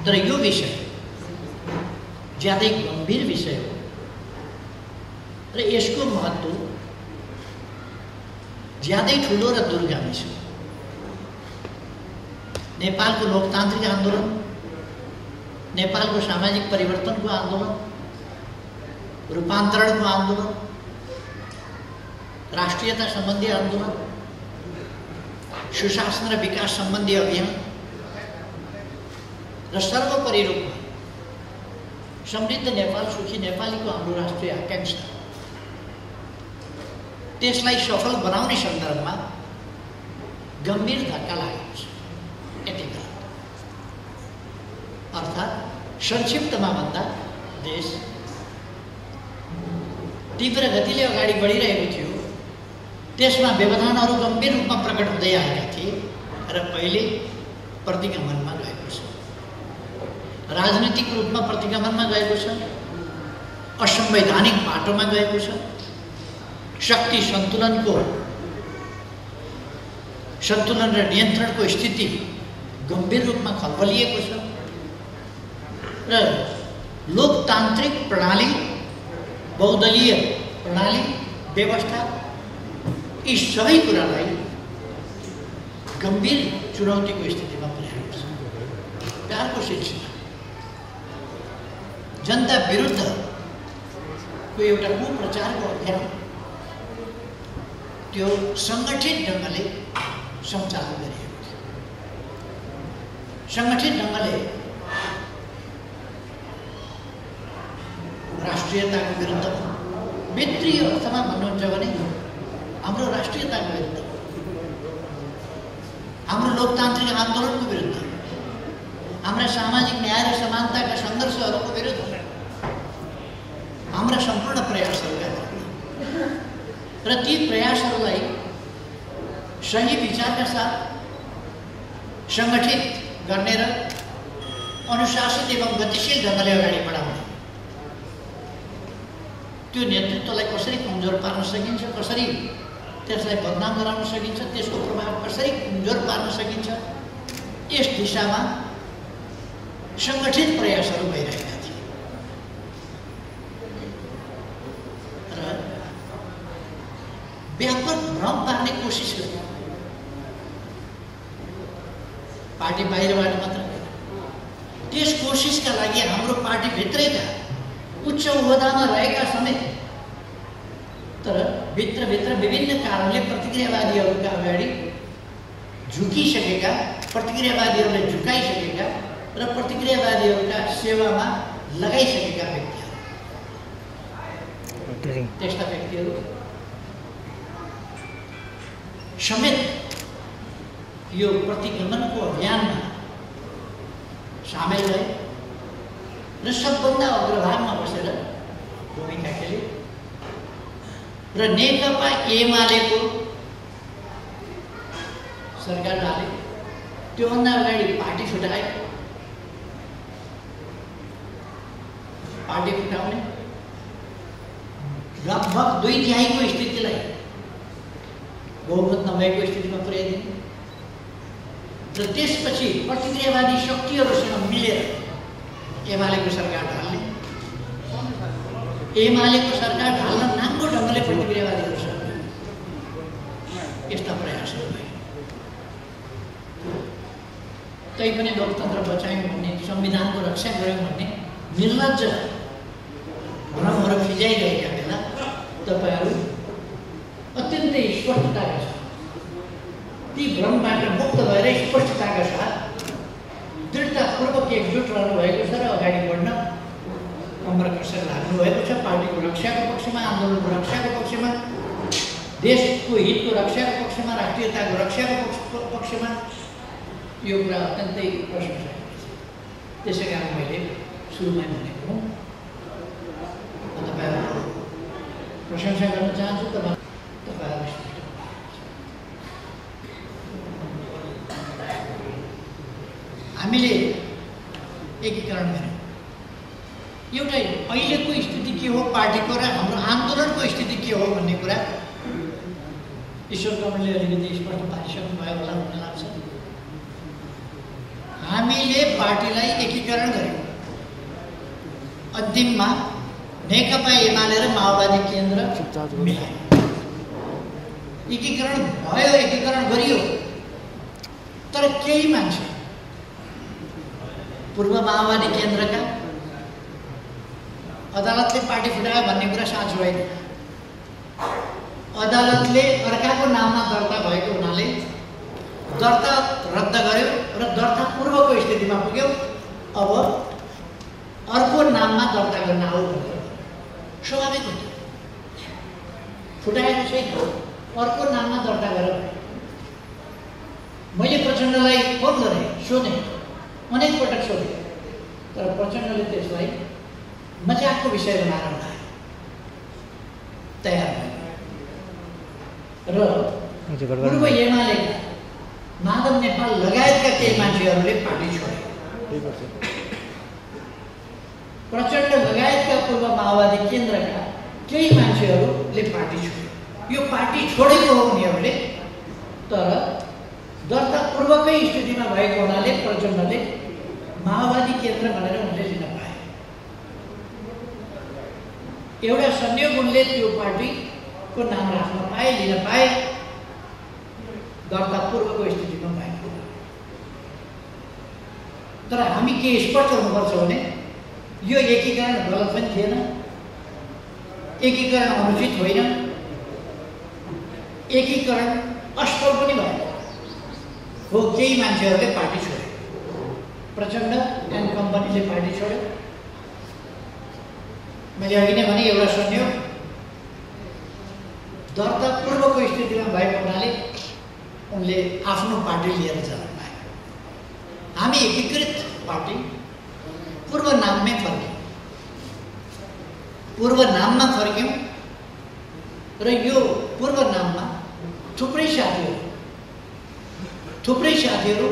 तर यो विषय ज्यादै गम्भीर विषय हो र यसको महत्त्व ज्यादै ठुलो र दूरगामी छ। नेपालको लोकतान्त्रिक आन्दोलन, नेपालको सामाजिक परिवर्तनको आन्दोलन, रूपान्तरणको आन्दोलन, राष्ट्रियता सम्बन्धी आन्दोलन, सुशासन र विकास सम्बन्धी अभियान र सर्वोपरि रूपमा समृद्ध नेपाल, सुखी नेपालीको हाम्रो राष्ट्रिय आकांक्षा, त्यसलाई सफल बनाउने सन्दर्भमा गम्भीर धक्का लागेको छ यतिका। अर्थात् संक्षिप्तमा भन्दा देश तीव्र गतिले अगाडि बढिरहेको थियो, त्यसमा व्यवधानहरू गम्भीर रूपमा प्रकट हुँदै आएका थिए र पहिले प्रतिगमनमा गएको छ, राजनीतिक रूपमा प्रतिगमनमा गएको छ, असंवैधानिक बाटोमा गएको छ, शक्ति सन्तुलन र नियन्त्रणको स्थिति गम्भीर रूपमा खलबलिएको छ र लोकतान्त्रिक प्रणाली, बहुदलीय प्रणाली, व्यवस्था, यी सबै कुरालाई गम्भीर चुनौतीको स्थितिमा पुर्याएको छ। प्यारको सिलसिला जनता विरुद्धको एउटा कुप्रचारको अभियान त्यो सङ्गठित ढङ्गले सञ्चालन गरिएको थियो। सङ्गठित ढङ्गले राष्ट्रियताको विरुद्धमा, वित्तीय अर्थमा भन्नुहुन्छ भने हाम्रो राष्ट्रियताको विरुद्ध, हाम्रो लोकतान्त्रिक आन्दोलनको विरुद्ध, हाम्रा सामाजिक न्याय र समानताका सङ्घर्षहरूको विरुद्ध, हाम्रा सम्पूर्ण प्रयासहरूका विरुद्ध र ती प्रयासहरूलाई सही विचारका साथ सङ्गठित गर्ने र अनुशासित एवं गतिशील ढङ्गले अगाडि बढाउने, त्यो नेतृत्वलाई कसरी कमजोर पार्न सकिन्छ, कसरी त्यसलाई बदनाम गराउन सकिन्छ, त्यसको प्रभाव कसरी कमजोर पार्न सकिन्छ, यस दिशामा सङ्गठित प्रयासहरू भइरहेका थिए र व्यापक भ्रम पार्ने कोसिस गर्यो। पार्टी बाहिरबाट मात्र त्यस कोसिसका लागि हाम्रो पार्टीभित्रैका उच्च ओहदामा रहेका समेत तर भित्रभित्र विभिन्न कारणले प्रतिक्रियावादीहरूका अगाडि झुकिसकेका, प्रतिक्रियावादीहरूले झुकाइसकेका र प्रतिक्रियावादीहरूका सेवामा लगाइसकेका व्यक्तिहरू, त्यस्ता व्यक्तिहरू समेत यो प्रतिगमनको अभियानमा सामेल भए र सबभन्दा अग्रभागमा बसेर भूमिका खेले र नेकपा एमालेको सरकार ढाले। त्योभन्दा अगाडि पार्टी छुटाए, पार्टी फुटाउने लगभग 2/3 स्थितिलाई बहुमत नभएको स्थितिमा पुर्याइदिने र त्यसपछि प्रतिक्रियावादी शक्तिहरूसँग मिलेर एमालेको सरकार ढाल्ने, एमालेको सरकार ढाल्न नाङ्गो ढङ्गले प्रतिक्रियावादीहरूसँग यस्ता प्रयासहरू भए। तैपनि लोकतन्त्र बचायौँ भन्ने, संविधानको रक्षा गऱ्यौँ भन्ने निर्लज्ज भ्रमहरू फिजाइरहेका बेला तपाईँहरू अत्यन्तै स्पष्टताका साथ, ती भ्रमबाट मुक्त भएर स्पष्टताका साथ दृढतापूर्वक एकजुट रहनुभएको छ र अगाडि बढ्न कम्मर कसर लाग्नुभएको छ। पार्टीको रक्षाको पक्षमा, आन्दोलनको रक्षाको पक्षमा, देशको हितको रक्षाको पक्षमा, राष्ट्रियताको रक्षाको पक्षमा यो कुरा अत्यन्तै प्रशंसनीय छ। त्यसै कारण मैले सुरुमै भनेको हुँ, म तपाईँहरूको प्रशंसा गर्न चाहन्छु। तपाईँहरू हामीले एकीकरण गर्यौँ। एउटा अहिलेको स्थिति के हो पार्टीको र हाम्रो आन्दोलनको स्थिति के हो भन्ने कुरा ईश्वर कमलले अलिकति स्पष्ट पारिसक्नुभयो होला भन्ने लाग्छ। हामीले पार्टीलाई एकीकरण गर्यौँ। अन्तिममा नेकपा एमाले र माओवादी केन्द्र मिलायो। एकीकरण भयो, एकीकरण गरियो, तर केही मान्छे पूर्व माओवादी केन्द्रका अदालतले पार्टी फुटायो भन्ने कुरा साँचो होइन। अदालतले अर्काको नाममा दर्ता भएको हुनाले दर्ता रद्द गर्यो र दर्ता पूर्वको स्थितिमा पुग्यो। अब अर्को नाममा दर्ता गर्न आऊ भनेर स्वाभाविक हो। फुटाएर चाहिँ अर्को नाममा दर्ता गर। मैले प्रचण्डलाई फोन गरेँ, सोधेँ, अनेक पटक सोधेँ, तर प्रचण्डले त्यसलाई मजाकको विषय बनाएर उठाए, तयार भयो। र पूर्व एमालेका माधव नेपाल लगायतका केही मान्छेहरूले पार्टी छोडे। प्रचण्ड लगायतका पूर्व माओवादी केन्द्रका केही मान्छेहरूले पार्टी छोड्यो। यो पार्टी छोडेको हो उनीहरूले, तर दर्ता पूर्वकै स्थितिमा भएको हुनाले प्रचण्डले माओवादी केन्द्र भनेर उनले लिन पाए। एउटा संयोग उनले त्यो पार्टीको नाम राख्न पाए, लिन पाए, दर्ता पूर्वको स्थितिमा भएको। तर हामी के स्पष्ट हुनुपर्छ भने यो एकीकरण गलत पनि थिएन, एकीकरण अनुचित होइन, एकीकरण असफल पनि भयो हो। केही मान्छेहरूले पार्टी छोड्यो, प्रचण्ड एन्ड कम्पनीले पार्टी छोड्यो। मैले अघि नै भने एउटा संयोग दर्ता पूर्वको स्थितिमा भएको हुनाले उनले आफ्नो पार्टी लिएर जान पाए। हामी एकीकृत पार्टी पूर्व नाममै फर्क्यौँ, पूर्व नाममा फर्क्यौँ र यो पूर्व नाममा थुप्रै साथीहरू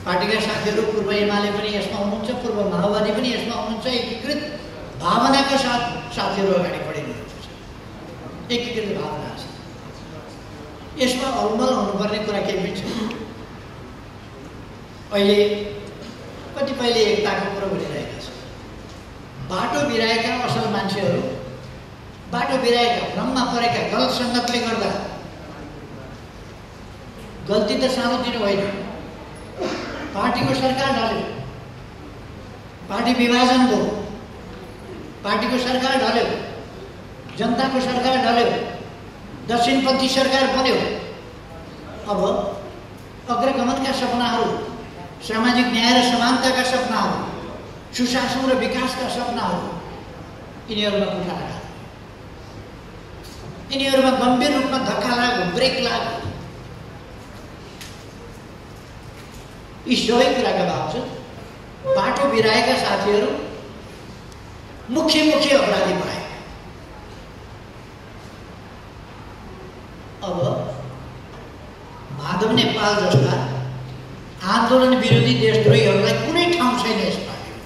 पार्टीका साथीहरू पूर्व एमाले पनि यसमा हुनुहुन्छ, पूर्व माओवादी पनि यसमा हुनुहुन्छ। एकीकृत भावनाका साथ साथीहरू अगाडि बढिनुहुन्छ। एकीकृत भावना छ, यसमा अलमल हुनुपर्ने कुरा केही पनि छैन। अहिले कतिपयले एकताको कुरो भनिरहेका छन्। बाटो बिराएका असल मान्छेहरू, बाटो बिराएका, भ्रममा परेका, गलत सङ्गतले गर्दा, गल्ती त सानोतिनो होइन। पार्टीको सरकार ढल्यो, पार्टी विभाजन भयो, पार्टीको सरकार ढल्यो, जनताको सरकार ढल्यो, दक्षिणपन्थी सरकार बन्यो। अब अग्रगमनका सपनाहरू, सामाजिक न्याय र समानताका सपनाहरू, सुशासन र विकासका सपनाहरू यिनीहरूमा कुठा लाग्यो। यिनीहरूमा गम्भीर रूपमा धक्का लाग्यो, ब्रेक लाग्यो। यी सबै कुराका बावजुद बाटो बिराएका साथीहरू मुख्य अपराधी भए। अब माधव नेपाल जस्ता आन्दोलन विरोधी देशद्रोहीहरूलाई कुनै ठाउँ छैन यस पार्टीमा।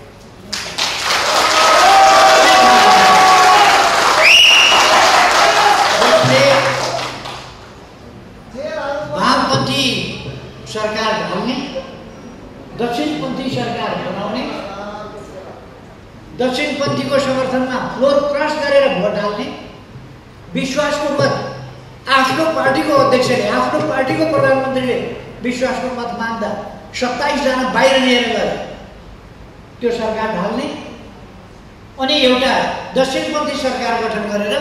वामपन्थी सरकार ढाल्ने, दक्षिणपन्थी सरकार बनाउने, दक्षिणपन्थीको समर्थनमा फ्लोर क्रस गरेर भोट हाल्ने, विश्वासको मत आफ्नो पार्टीको अध्यक्षले, आफ्नो पार्टीको प्रधानमन्त्रीले विश्वासको मत माग्दा 27 जना बाहिर लिएर गए त्यो सरकार ढाल्ने, अनि एउटा दक्षिणपन्थी सरकार गठन गरेर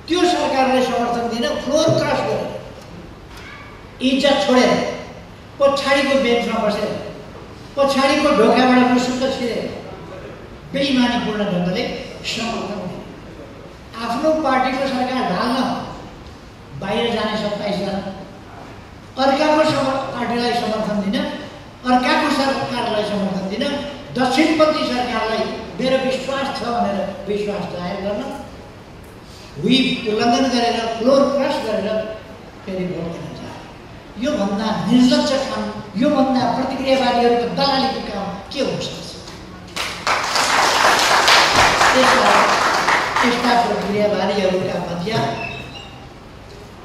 त्यो सरकारलाई समर्थन दिन फ्लोर क्रस गरेर, इज्जत छोडेर, पछाडिको बेन्चमा बसेर, पछाडिको ढोकाबाट मुसुक्क छिरेर बेइमानीपूर्ण ढङ्गले समर्थन दिने। आफ्नो पार्टीको सरकार ढाल्न बाहिर जाने 27 जना, अर्काको पार्टीलाई समर्थन दिन, अर्काको सरकारलाई समर्थन दिन, दक्षिणपन्थी सरकारलाई मेरो विश्वास छ भनेर विश्वास जाहेर गर्न, व्हिप उल्लङ्घन गरेर, फ्लोर क्रस गरेर फेरि भोट दिन चाहे। योभन्दा निर्लज्ज काम योभन्दा प्रतिक्रियावादीहरूको दलालीको काम के हुन सक्छ? यस्ता प्रतिक्रियावादीहरूका मध्य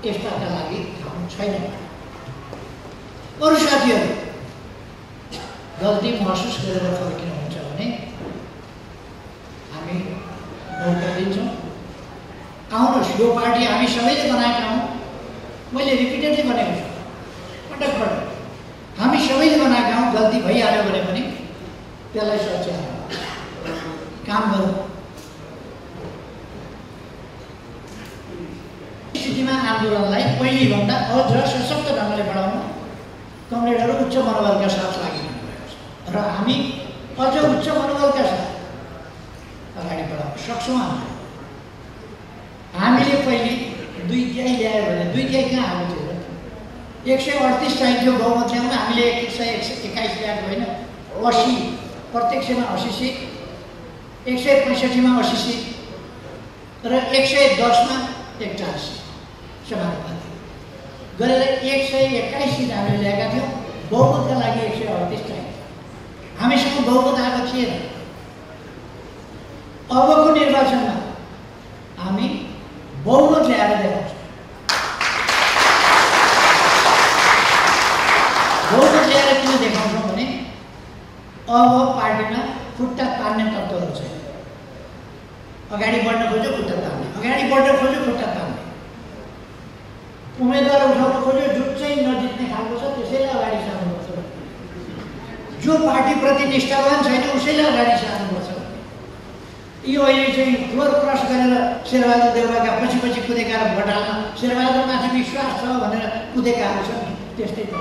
यस्ताका लागि ठाउँ छैन। अरू साथीहरू गल्ती महसुस गरेर फर्किनुहुन्छ भने हामी मौका दिन्छौँ। आउनुहोस्, यो पार्टी हामी सबैले बनाएका हौँ। मैले रिपिटेडली भनेको छु, पटक पटक, हामी सबैले बनाएका हौँ। गल्ती भइहाल्यो भने पनि त्यसलाई सच्याएर काम गरौँ। स्थितिमा आन्दोलनलाई पहिलेभन्दा अझ सशक्त ढङ्गले बढाउन कमरेडहरू उच्च मनोबलका साथ लागिरहनु भएको छ र हामी अझ उच्च मनोबलका साथ अगाडि बढाउन सक्छौँ। हामीले पहिले 2/3 ल्यायो भने 2/3 कहाँ आएको थियो? 138 चाहिन्थ्यो बहुमत ल्याउन, हामीले 121 ल्याएको होइन। 80 प्रत्यक्षमा 80 सिट, 165 मा 80 सिट र 110 मा 41 सिट समानुपातिक गरेर 121 सिट हामीले ल्याएका थियौँ। बहुमतका लागि 138 चाहिन्थ्यो। हामीसँग बहुमत आएको थिएन। अबको निर्वाचनमा हामी बहुमत ल्याएर देखाउँछौँ। बहुमत ल्याएर किन देखाउँछौँ भने अब पार्टीमा खुट्टा तान्ने तत्त्वहरू छैन। अगाडि बढ्न खोज्यो खुट्टा तान्ने, अगाडि बढ्न खोज्यो खुट्टा तान्ने, उम्मेदवार उठाउन खोज्यो जुन चाहिँ नजित्ने खालको छ त्यसैले अगाडि सार्नुपर्छ। जो पार्टीप्रति निष्ठावान छैन उसैले अगाडि सार्नुपर्छ। यो अहिले चाहिँ फ्लोर क्रस गरेर शेरबहादुर देउवाका पछि पछि कुदेका र भोट हाल्न शेरबहादुरमाथि विश्वास छ भनेर कुदेकाहरू छ नि, त्यस्तै छ।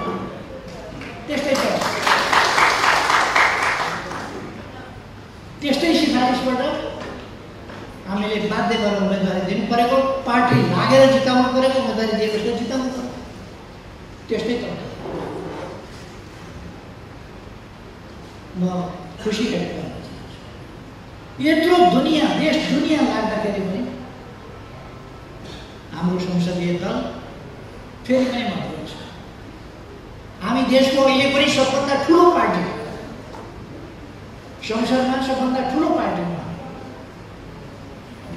त्यस्तै सिफारिसबाट हामीले बाध्य गरेर उम्मेदवारी दिनु परेको, पार्टी लागेर जिताउनु परेको, उम्मेदवारी दिएपछि जिताउनु पऱ्यो। त्यस्तै त म खुसी व्यक्त गर्न चाहन्छु। यत्रो दुनियाँ देश दुनियाँ लाग्दाखेरि पनि हाम्रो संसदीय दल फेरि पनि महत्त्वपूर्ण छ। हामी देशको अहिले पनि सबभन्दा ठुलो पार्टी, संसदमा सबभन्दा ठुलो पार्टीमा,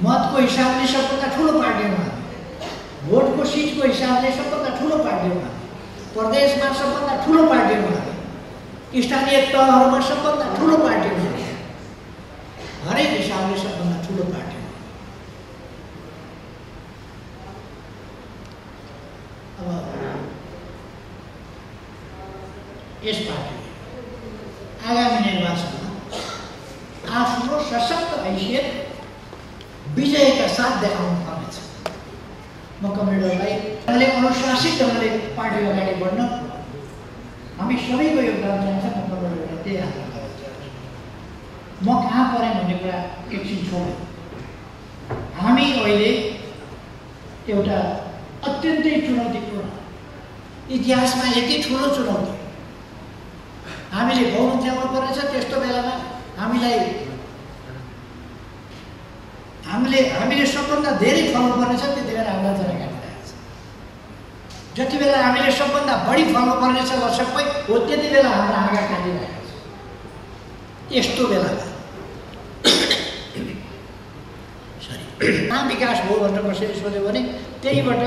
मतको हिसाबले सबभन्दा ठुलो पार्टीमा, भोटको सिटको हिसाबले सबभन्दा ठुलो पार्टीमा, प्रदेशमा सबभन्दा ठुलो पार्टीमा, स्थानीय तहहरूमा सबभन्दा ठुलो पार्टीमा, हरेक हिसाबले सबभन्दा ठुलो पार्टीमा। अब यस पार्टीले आगामी निर्वाचनमा आफ्नो सशक्त हैसियत विजयका साथ देखाउनु पर्नेछ। म कमरेडहरूलाई अनुशासित ढङ्गले पार्टी अगाडि बढ्न हामी सबैको योगदान चाहिन्छ। म कमरेडहरूलाई त्यही आग्रह गर्न चाहन्छु। म कहाँ परेँ भन्ने कुरा एकछिन छोडेँ। हामी अहिले एउटा अत्यन्तै चुनौतीपूर्ण, इतिहासमा यति ठुलो चुनौती हामीले बहुमत ल्याउनु पर्नेछ। त्यस्तो बेलामा हामीले सबभन्दा धेरै फल्नुपर्नेछ, त्यति बेला हामीलाई जरा काटिरहेको छ। जति बेला हामीले सबभन्दा बढी फल्नुपर्नेछ लसक्कै हो त्यति बेला हाम्रो आँगा काटिरहेको छ। यस्तो बेलामा कहाँ विकास भयो भनेर कसैले सोध्यो भने त्यहीबाट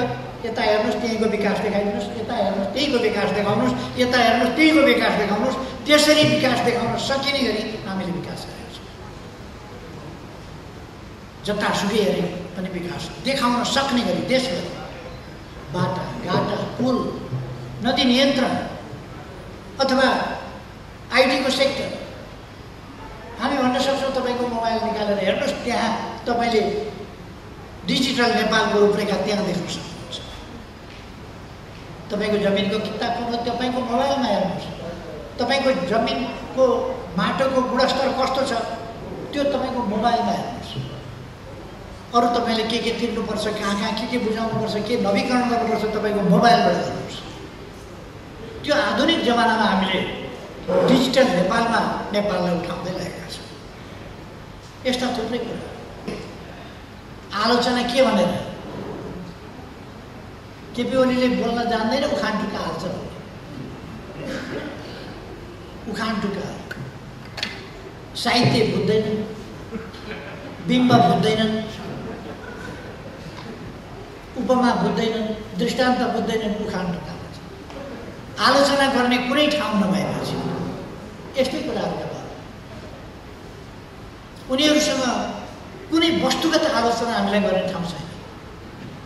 यता हेर्नुहोस् त्यहीँको विकास देखाइदिनुहोस्, यता हेर्नुहोस् त्यहीँको विकास देखाउनुहोस्, यता हेर्नुहोस् त्यहीँको विकास देखाउनुहोस्। त्यसरी विकास देखाउन सकिने गरी हामीले विकास गरेका छौँ। जतासुकै हेरे पनि विकास देखाउन सक्ने गरी देशभरि बाटा घाटा पुल नदी नियन्त्रण अथवा आइटीको सेक्टर हामी भन्न सक्छौँ। तपाईँको मोबाइल निकालेर हेर्नुहोस्, त्यहाँ तपाईँले डिजिटल नेपालको रूपरेखा त्यहाँ देख्न सक्नुहुन्छ। तपाईँको जमिनको किताब तपाईँको मोबाइलमा हेर्नुहोस्। तपाईँको जमिनको माटोको गुणस्तर कस्तो छ त्यो तपाईँको मोबाइलमा हेर्नुहोस्। अरू तपाईँले के तिर्नुपर्छ, कहाँ के बुझाउनुपर्छ, के नवीकरण गर्नुपर्छ तपाईँको मोबाइलबाट गर्नुहोस्। त्यो आधुनिक जमानामा हामीले डिजिटल नेपालमा नेपाललाई उठाउँदै लागेका छौँ। यस्ता थुप्रै कुरा आलोचना के भनेर केपी ओलीले बोल्न जान्दैन, उखान टुक्का हाल्छ। उखान टुका, साहित्य बुझ्दैनन्, बिम्ब बुझ्दैनन्, उपमा बुझ्दैनन्, दृष्टान्त बुझ्दैनन्, उखान टुका आलोचना गर्ने कुनै ठाउँ नभएपछि यस्तै कुराहरूका भयो। उनीहरूसँग कुनै वस्तुगत आलोचना हामीलाई गर्ने ठाउँ छैन,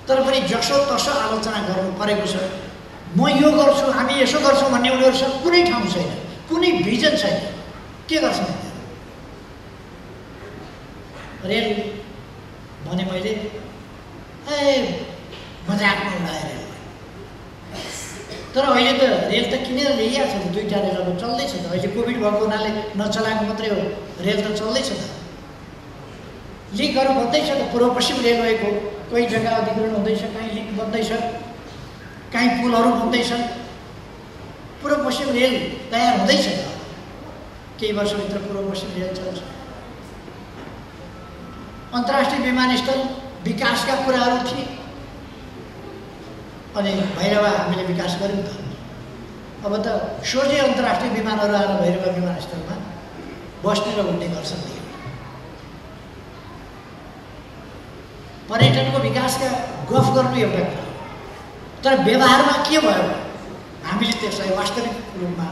तर पनि जसो तसो आलोचना गर्नु परेको छ। म यो गर्छु, हामी यसो गर्छौँ भन्ने उनीहरूसँग कुनै ठाउँ छैन, कुनै भिजन छैन। के गर्छौँ रेल भने मैले मजाकमा उडाएर, तर अहिले त रेल त किनेर ल्याइएको छ, 2टा रेलहरू चल्दैछ त। अहिले कोभिड भएको हुनाले नचलाएको मात्रै हो, रेल त चल्दैछ त। लिङ्कहरू बन्दैछ त, पूर्व पश्चिम रेलवेको कोही जग्गा अधिग्रहण हुँदैछ, कहीँ लिङ्क बन्दैछ, कहीँ पुलहरू बन्दैछन्। पूर्व पश्चिम रेल तयार हुँदैछ त, केही वर्षभित्र पूर्व पश्चिम रेल चल्छ। अन्तर्राष्ट्रिय विमानस्थल विकासका कुराहरू थिए, अनि भैरवा हामीले विकास गऱ्यौँ त। अब त सोझै अन्तर्राष्ट्रिय विमानहरू आएर भैरवा विमानस्थलमा बस्ने र उड्ने गर्छन्। पर्यटनको विकासका गफ गर्नु एउटा कुरा, तर व्यवहारमा के भयो हामीले त्यसलाई वास्तविक रूपमा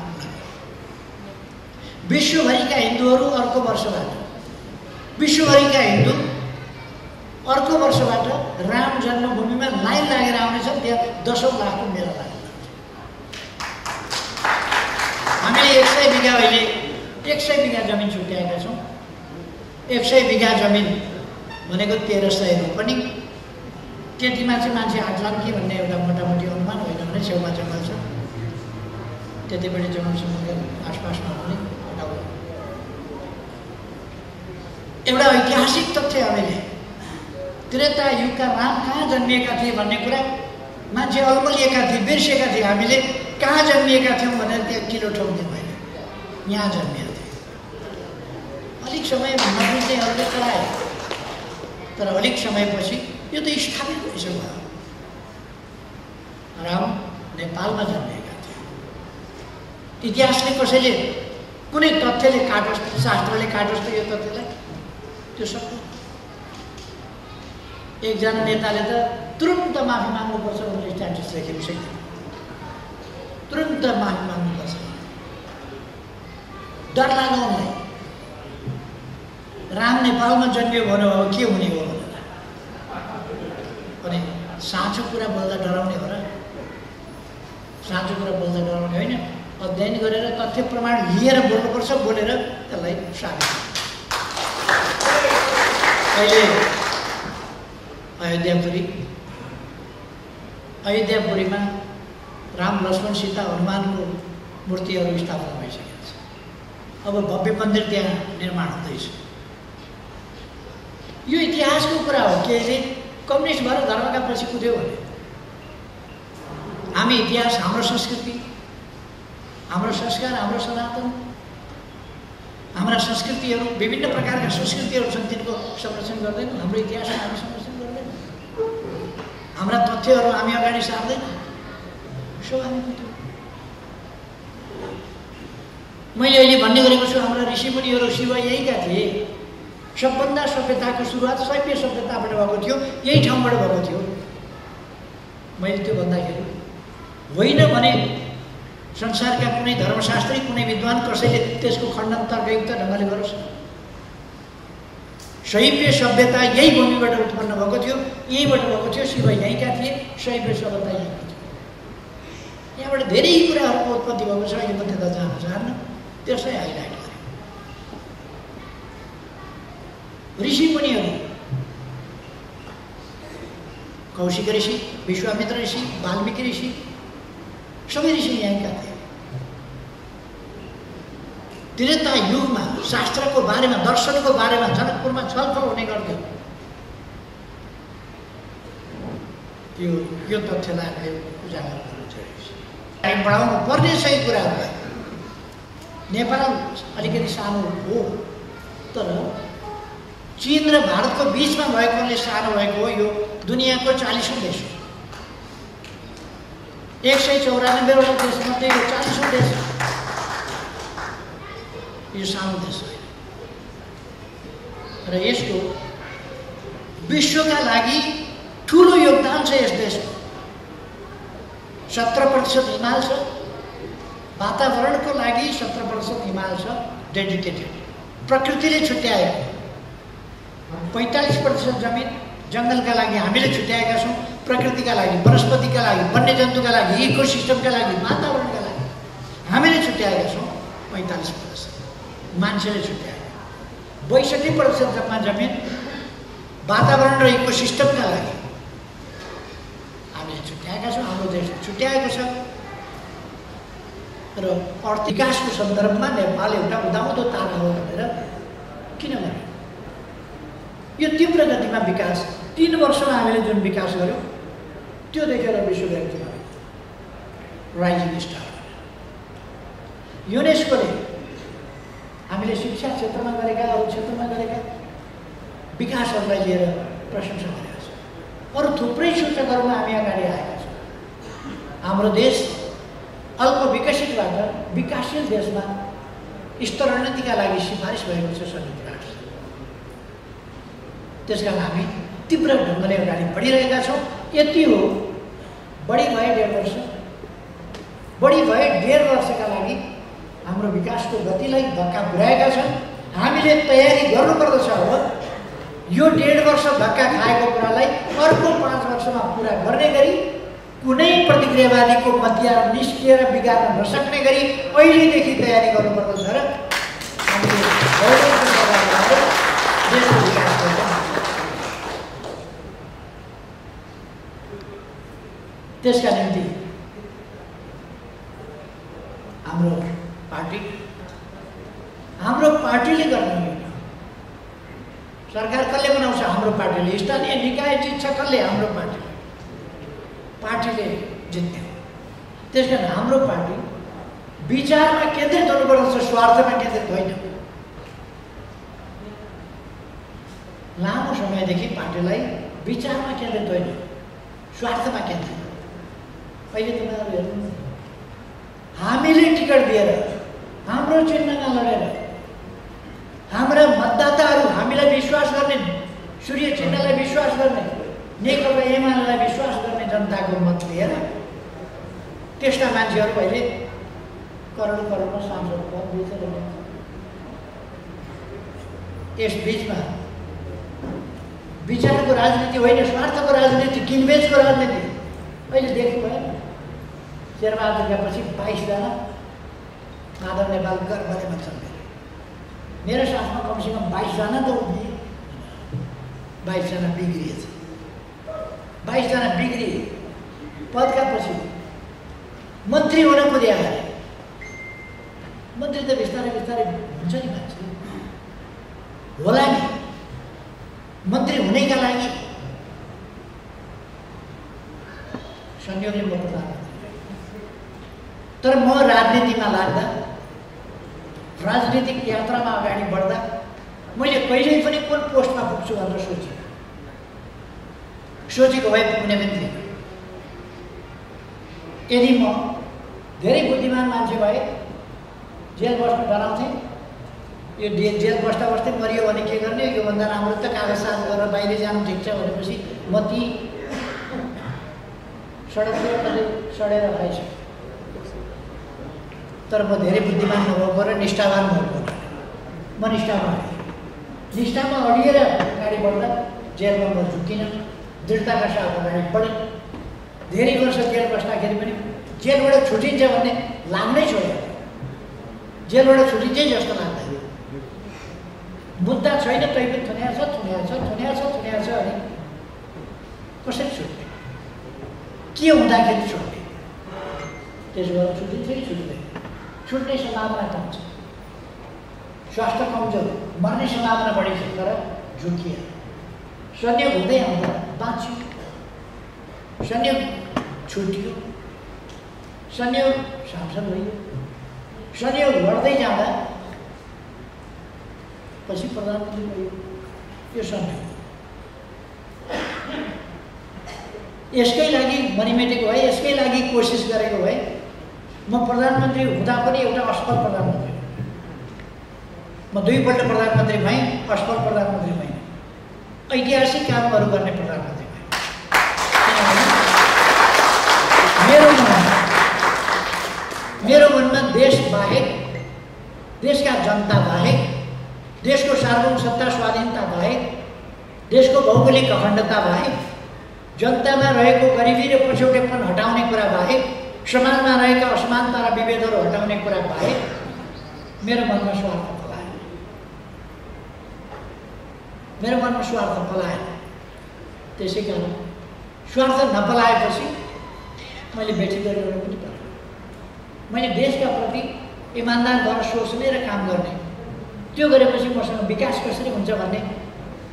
विश्वभरिका हिन्दूहरू विश्वभरिका हिन्दू अर्को वर्षबाट राम जन्मभूमिमा लाइन लागेर आउनेछन्। त्यहाँ 10औं लाखको मेला लाग्छ। हामीले 100 बिघा अहिले 100 बिघा जमिन छुट्याएका छौँ। 100 बिघा जमिन भनेको 1300 रोपनी। त्यतिमा चाहिँ मान्छे आट्लान् कि भन्ने एउटा मोटामोटी अनुमान होइन भने छेउमा जङ्गल छ, त्यतिपट्टि जङ्गलसँग आसपासमा हुने एउटा ऐतिहासिक तथ्य हामीले त्रेता युगका राम कहाँ जन्मिएका थिए भन्ने कुरा मान्छे अल्मलिएका थिए, बिर्सेका थिए। हामीले कहाँ जन्मिएका थियौँ भनेर त्यहाँ किलो ठोक्दिउँ मैले, यहाँ जन्मिएका थिए। अलिक समय नबुझ्नेहरूले चलाए, तर अलिक समयपछि यो त स्थापित भइसक्यो। राम नेपालमा जन्मिएका थिए। इतिहासले कसैले कुनै तथ्यले काटोस्, शास्त्रले काटोस् त यो तथ्यलाई, त्यो सक्छ। एकजना नेताले त तुरुन्त माफी माग्नुपर्छ भनेर स्ट्याटस लेखेको छ। तुरुन्त माफी माग्नुपर्छ, डर लाग्यो उनलाई। राम नेपालमा जन्मियो भने अब के हुने हो भनेर। अनि साँचो कुरा बोल्दा डराउने हो र? साँचो कुरा बोल्दा डराउने होइन, अध्ययन गरेर तथ्य प्रमाण लिएर बोल्नुपर्छ, बोलेर त्यसलाई साबित। अहिले अयोध्यापुरीमा राम लक्ष्मण सीता हनुमानको मूर्तिहरू स्थापना भइसकेको छ। अब भव्य मन्दिर त्यहाँ निर्माण हुँदैछ। यो इतिहासको कुरा हो। केले कम्युनिस्ट भएर धर्मका पछि कुद्यो भने हामी इतिहास, हाम्रो संस्कृति, हाम्रो संस्कार, हाम्रो सनातन, हाम्रा संस्कृतिहरू, विभिन्न प्रकारका संस्कृतिहरू छन्, तिनको संरक्षण गर्दैनौँ। हाम्रो इतिहासमा हामी संरक्षण गर्दैनौँ। हाम्रा तथ्यहरू हामी अगाडि सार्दैनौँ। सो हामी कुद्यौँ। मैले अहिले भन्ने गरेको छु, हाम्रा ऋषिमुनिहरू शिव यहीका थिए। सबभन्दा सभ्यताको सुरुवात शैव्य सभ्यताबाट भएको थियो, यही ठाउँबाट भएको थियो। मैले त्यो भन्दाखेरि होइन भने संसारका कुनै धर्मशास्त्री, कुनै विद्वान कसैले त्यसको खण्डन तर्कयुक्त ढङ्गले गरोस्। शैव्य सभ्यता यही भूमिबाट उत्पन्न भएको थियो, यहीबाट भएको थियो। शिव यहीँका थिए, शैव्य सभ्यता यहीँको थियो। यहाँबाट धेरै कुराहरूको उत्पत्ति भएको छ। अहिले म त्यता जान चाहन्न, त्यसलाई हाइलाइट गरेँ। ऋषिमुनिहरू, कौशिक ऋषि, विश्वामित्र ऋषि, वाल्मीकि ऋषि, सबै ऋषि यहीँका थिए। त्रेता युगमा शास्त्रको बारेमा, दर्शनको बारेमा जनकपुरमा छलफल हुने गर्थ्यो। यो तथ्यलाई हामीले उजागर गर्नु जरुरी छ। बढाउनु पर्ने सही कुराहरू। नेपाल अलिकति सानो हो, तर चीन र भारतको बीचमा भएकोले सानो भएको हो। यो दुनियाँको 40औं देश हो। 194वटा देशमध्ये यो 40औं देश। यो सानो देश होइन र यसको विश्वका लागि ठुलो योगदान छ यस देशको। 70% हिमाल छ, वातावरणको लागि 70% हिमाल छ डेडिकेटेड, प्रकृतिले छुट्याएको। 45% जमिन जङ्गलका लागि हामीले छुट्याएका छौँ, प्रकृतिका लागि, वनस्पतिका लागि, वन्यजन्तुका लागि, इकोसिस्टमका लागि, वातावरणका लागि हामीले छुट्याएका छौँ। 45% मान्छेले छुट्याएको। 62% जम्मा जमिन वातावरण र इकोसिस्टमका लागि हामीले छुट्याएका छौँ। हाम्रो देशले छुट्याएको छ र अर्थ विकासको सन्दर्भमा नेपाल एउटा उदाउँदो तारा हो भनेर किनभने यो तीव्र गतिमा विकास 3 वर्षमा हामीले जुन विकास गर्यौँ त्यो देखेर विश्व ब्याङ्कले राइजिङ स्टार युनेस्कोले हामीले शिक्षा क्षेत्रमा गरेका, अरू क्षेत्रमा गरेका विकासहरूलाई लिएर प्रशंसा गरेका छौँ। अरू थुप्रै सूचकहरूमा हामी अगाडि आएका छौँ। हाम्रो देश अल्प विकसितबाट विकासशील देशमा स्तरोन्नतिका लागि सिफारिस भएको छ संयुक्त राष्ट्र। त्यसकारण हामी तीव्र ढङ्गले अगाडि बढिरहेका छौँ। यति हो, बढी भए 1.5 वर्ष, बढी भए 1.5 वर्षका लागि हाम्रो विकासको गतिलाई धक्का पुर्याएका छन्। हामीले तयारी गर्नुपर्दछ। अब यो 1.5 वर्ष धक्का खाएको कुरालाई अर्को 5 वर्षमा पुरा गर्ने गरी कुनै प्रतिक्रियावादीको मध्य निस्किएर बिगार्न नसक्ने गरी अहिलेदेखि तयारी गर्नुपर्दछ र हामीले देशको विकास गर्छौँ। त्यसका निम्ति हाम्रो पार्टीले गर्ने होइन। सरकार कसले बनाउँछ? हाम्रो पार्टीले। स्थानीय निकाय जित्छ कसले? हाम्रो पार्टीले जित्ने हो। त्यसकारण हाम्रो पार्टी विचारमा केन्द्रित हुनुपर्दछ, स्वार्थमा केन्द्रित होइन। लामो समयदेखि पार्टीलाई विचारमा केन्द्रित होइन, स्वार्थमा केन्द्रित। अहिले तपाईँहरू हेर्नु, हामीले टिकट दिएर, हाम्रो चिन्हमा लडेर, हाम्रा मतदाताहरू हामीलाई विश्वास गर्ने, सूर्य चिन्हलाई विश्वास गर्ने, नेकपा एमालेलाई विश्वास गर्ने जनताको मत लिएर त्यस्ता मान्छेहरू अहिले करोडमा सांसद पद बेचेर यस बिचमा विचारको राजनीति होइन, स्वार्थको राजनीति, किनबेचको राजनीति अहिले देख्नुभयो। शेरबहादुरका पछि 22 जना माधव नेपाल गर्वले भन्छन्। मेरो साथमा कमसेकम 22 जना त उभिए, 22 जना बिग्रिएछ। 22 जना बिग्रिए, पदका पछि मन्त्री हुन पुग्या अरे। मन्त्री त बिस्तारै बिस्तारै हुन्छ नि मान्छे, होला नि। मन्त्री हुनेका लागि संयोगले म प्रधानमन्त्री, तर म राजनीतिमा लाग्दा, राजनीतिक यात्रामा अगाडि बढ्दा मैले कहिल्यै पनि कुन पोस्टमा पुग्छु भनेर सोचेको भए पुग्ने पनि थिएन। यदि म धेरै बुद्धिमान मान्छे भए जेल बस्न डराउँथेँ। यो जेल बस्दा बस्दै मरियो भने के गर्ने, योभन्दा राम्रो त कागजसाज गरेर बाहिर जानु ठिक छ भनेपछि म ती सडकतिर सडेर खाइसकेँ। तर म धेरै बुद्धिमान नभएको र निष्ठावान भएको, म निष्ठामा अडिएर अगाडि बढ्दा जेलमा म झुक्किनँ, दृढताका साथ अगाडि बढेँ। धेरै वर्ष जेल बस्दाखेरि पनि जेलबाट छुटिन्छ भन्ने लाग्नै छोड्यो। जेलबाट छुटिन्छै जस्तो लाग्दैन। मुद्दा छैन, तै पनि थुन्या छ अनि कसरी छुट्ने, के हुँदाखेरि छुट्ने, त्यसो भएर छुट्टिन्छ कि छुट्दैन? छुट्ने सम्भावना कम छ, स्वास्थ्य कमजोर, मर्ने सम्भावना बढी छ, तर झुकिए। संयोग हुँदै आउँदा बाँच्यो, संयोग छुट्यो, संयोग सांसद भयो, संयोग लड्दै जाँदा पछि प्रधानमन्त्री भयो। यो संयोग यसकै लागि मरिमेटेको भए, यसकै लागि कोसिस गरेको भए म प्रधानमन्त्री हुँदा पनि एउटा असफल प्रधानमन्त्री, म 2 पल्ट प्रधानमन्त्री भएँ, असफल प्रधानमन्त्री भएँ। ऐतिहासिक कामहरू गर्ने प्रधानमन्त्री भएँ। मेरो मनमा देश बाहेक, देशका जनता बाहेक, देशको सार्वभौम सत्ता स्वाधीनता बाहेक, देशको भौगोलिक अखण्डता बाहेक, जनतामा रहेको गरिबी र पछौटेपन हटाउने कुरा बाहेक, समाजमा रहेका असमानता र विभेदहरू हटाउने कुरा बाहेक मेरो मनमा स्वार्थ पलाएन। मेरो मनमा स्वार्थ पलाएन। त्यसै कारण स्वार्थ नपलाएपछि मैले बेठी गरेर पनि पाएँ। मैले देशका प्रति इमान्दार भएर सोच्ने र काम गर्ने, त्यो गरेपछि मसँग विकास कसरी हुन्छ भन्ने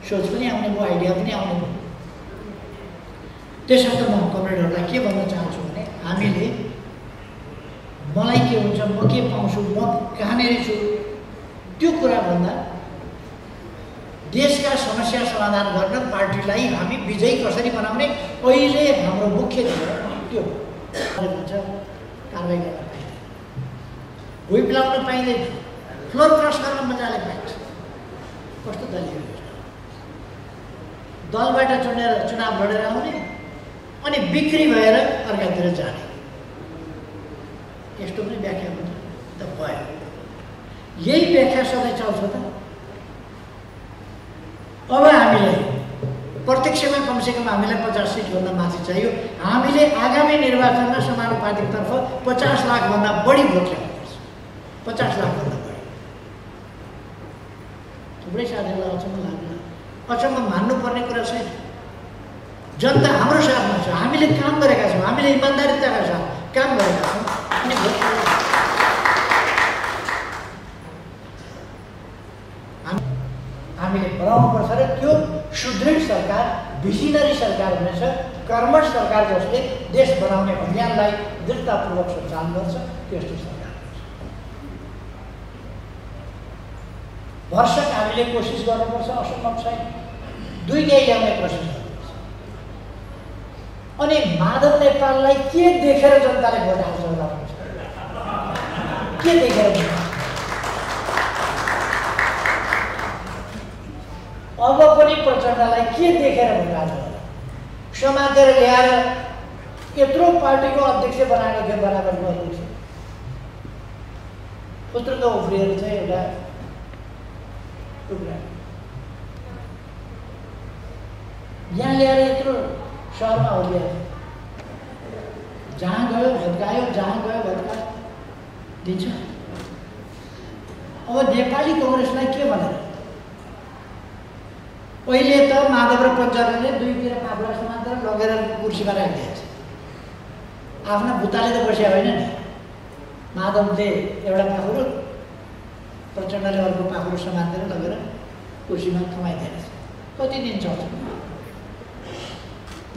सोच पनि आउने भयो, आइडिया पनि आउने भयो। त्यसर्थ म कमरेडहरूलाई के भन्न चाहन्छु भने हामीले मलाई के हुन्छ, म के पाउँछु, म कहाँनिर छु, त्यो कुरा भन्दा देशका समस्या समाधान गर्न पार्टीलाई हामी विजयी कसरी बनाउने अहिले हाम्रो मुख्य त्यो हुन्छ। कारवाही गर्न पाइँदैन, भुइँ पिलाउन पाइँदैन, फ्लोर क्रस गर्न मजाले पाइन्छ। कस्तो दलीय योजना, दलबाट चुनाव लडेर आउने अनि बिक्री भएर अर्कातिर जाने, यस्तो पनि व्याख्या हुन्छ त भयो। यही व्याख्या सधैँ चल्छ त। अब हामीलाई प्रत्यक्षमा कमसेकम हामीलाई 50 सिटभन्दा माथि चाहियो। हामीले आगामी निर्वाचनमा समानुपातिकतर्फ 50 लाखभन्दा बढी भोट ल्याउनुपर्छ। 50 लाखभन्दा बढी। थुप्रै साथीहरूलाई अचम्म लाग्ला, अचम्म मान्नुपर्ने कुरा छैन। जनता हाम्रो साथमा छ, हामीले काम गरेका छौँ, हामीले इमान्दारिताका साथ काम गरेका छौँ अनि हामीले बनाउनुपर्छ र त्यो सुदृढ सरकार, भिजनरी सरकार हुनेछ, कर्मठ सरकार जसले देश बनाउने अभियानलाई दृढतापूर्वक सञ्चालन गर्छ, त्यस्तो सरकार हुन्छ। भरसक हामीले कोसिस गर्नुपर्छ, असम्भव छैन। दुईटै ल्याउने कोसिस गर्नुपर्छ। अनि माधव नेपाललाई के देखेर जनताले भोट हाल्छ होला भन्छ? के देखेर? अब पनि प्रचण्डलाई के देखेर भोट हाल्छ होला? समातेर ल्याएर यत्रो पार्टीको अध्यक्ष बनाएको थियो, बराबरको अध्यक्ष पुत्रको उफ्रिएर चाहिँ एउटा टुक्रा यहाँ ल्याएर यत्रो सहरमा हो ल्याएर जहाँ गयो भत्कायो, जहाँ गयो भत्कायो दिन्छ। अब नेपाली कङ्ग्रेसलाई के भनेर? पहिले त माधव र पञ्चरले दुईतिर पाखुरा समातेर लगेर कुर्सीमा राखिदिएको छ। आफ्ना भुताले त बस्या होइन नि। माधवले एउटा पाखुरो, प्रचण्डले अर्को पाखुरो समातेर लगेर कुर्सीमा थमाइदिएको छ। कति दिन चल्छ?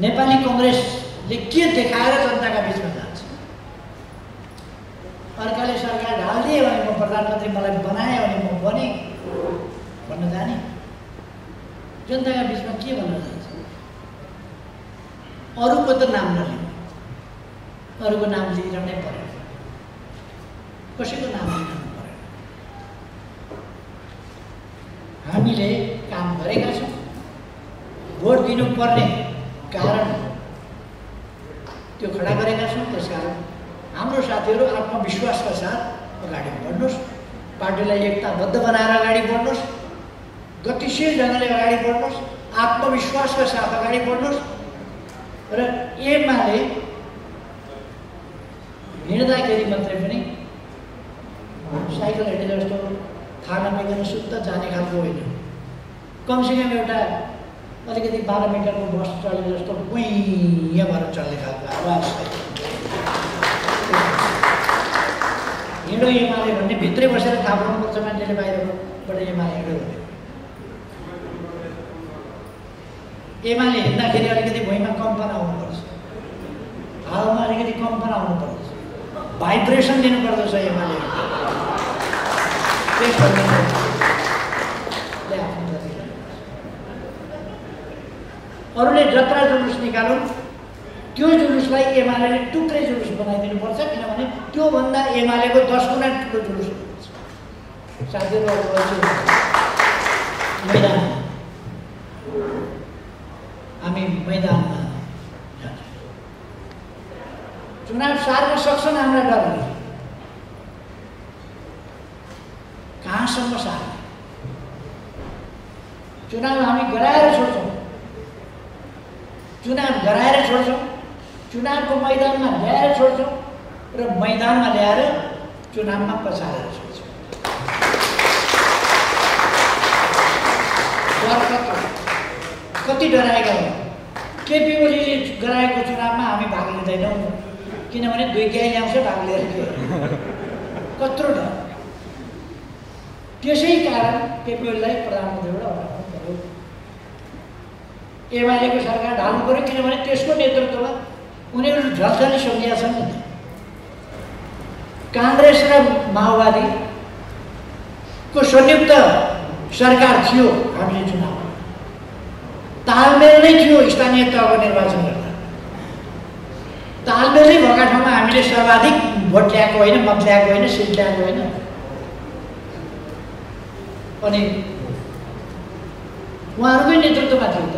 नेपाली कङ्ग्रेसले के देखाएर जनताका बिचमा जान्छ? अर्काले सरकार ढालिदिए भने म प्रधानमन्त्री, मलाई बनाएँ भने म बने भन्न जाने? जनताका बिचमा के भन्न जान्छ? अरूको त नाम नलिनु, अरूको नाम लिइरहनै परेन, कसैको नाम लिइरहनु परेन। हामीले काम गरेका छौँ, भोट दिनुपर्ने कारण त्यो खडा गरेका छौँ। त्यसकारण हाम्रो साथीहरू आत्मविश्वासका साथ अगाडि बढ्नुहोस्, पार्टीलाई एकताबद्ध बनाएर अगाडि बढ्नुहोस्, गतिशील ढङ्गले अगाडि बढ्नुहोस्, आत्मविश्वासका साथ अगाडि बढ्नुहोस् र एमाले हिँड्दाखेरि मात्रै पनि साइकल हिँडे जस्तो थाहा नपाइकन सुत्त जाने खालको होइन। कमसेकम एउटा अलिकति 12 मिटरको बस चले जस्तो कुइँ भएर चल्ने खालको आवाज हिँडो एमाले भन्ने भित्रै बसेर थाहा पाउनुपर्छ मान्छेले, बाहिरबाट एमाले हिँड्यो भने। एमाले हिँड्दाखेरि अलिकति भुइँमा कम्पन आउनुपर्छ, हावामा अलिकति कम्पन आउनुपर्छ, भाइब्रेसन दिनुपर्दछ एमाले। अरूले जत्रा जुलुस निकालौँ, त्यो जुलुसलाई एमाले टुक्रै जुलुस बनाइदिनुपर्छ, किनभने त्योभन्दा एमालेको 10 गुणा ठुलो जुलुस हुनुपर्छ। साथीहरू मैदानमा हामी मैदानमा जान्छौँ। चुनाव सार्न सक्छन् हाम्रा दलले, कहाँसम्म सार्ने? चुनाव हामी गराएर छोड्छौँ, चुनाव गराएर छोड्छौँ, चुनावको मैदानमा ल्याएर छोड्छौँ र मैदानमा ल्याएर चुनावमा पछारेर छोड्छौँ। कति डराएका हो। केपी ओलीले गराएको चुनावमा हामी भाग लिँदैनौँ किनभने दुई गाई ल्याउँछ भाग लिएर के कत्रो डर। त्यसै कारण केपी ओलीलाई प्रधानमन्त्रीबाट हटाउनु पर्यो, एमालेको सरकार ढाल्नु पर्यो किनभने त्यसको नेतृत्वमा उनीहरू झल्झली सम्झिया छन् नि। काङ्ग्रेस र माओवादीको संयुक्त सरकार थियो, हामीले चुनाव तालमेल नै थियो। स्थानीय तहको निर्वाचन गर्दा तालमेलै भएका ठाउँमा हामीले सर्वाधिक भोट ल्याएको होइन, मत ल्याएको होइन, सिट ल्याएको होइन। अनि उहाँहरूकै नेतृत्वमा थियो त।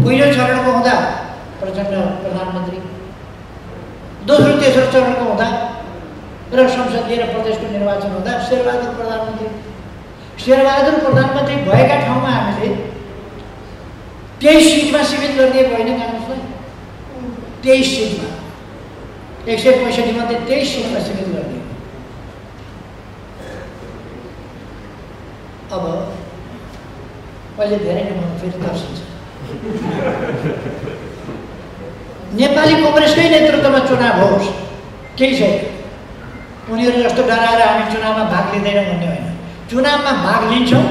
पहिलो चरणको हुँदा प्रचण्ड प्रधानमन्त्री, दोस्रो तेस्रो चरणको हुँदा र संसदीय र प्रदेशको निर्वाचन हुँदा शेरबहादुर प्रधानमन्त्री। शेरबहादुर प्रधानमन्त्री भएका ठाउँमा हामीले 23 सिटमा सीमित गरिदिएको होइन काङ्ग्रेसलाई। 23 सिटमा 165 मध्ये 23 सिटमा सीमित गरिदिएको। अब अहिले धेरै नै मन फेरि तर्सिन्छ। नेपाली कांग्रेसकै नेतृत्वमा चुनाव होस्, केही छैन। उनीहरू जस्तो डराएर हामी चुनावमा भाग लिँदैनौँ भन्ने होइन। चुनावमा भाग लिन्छौँ,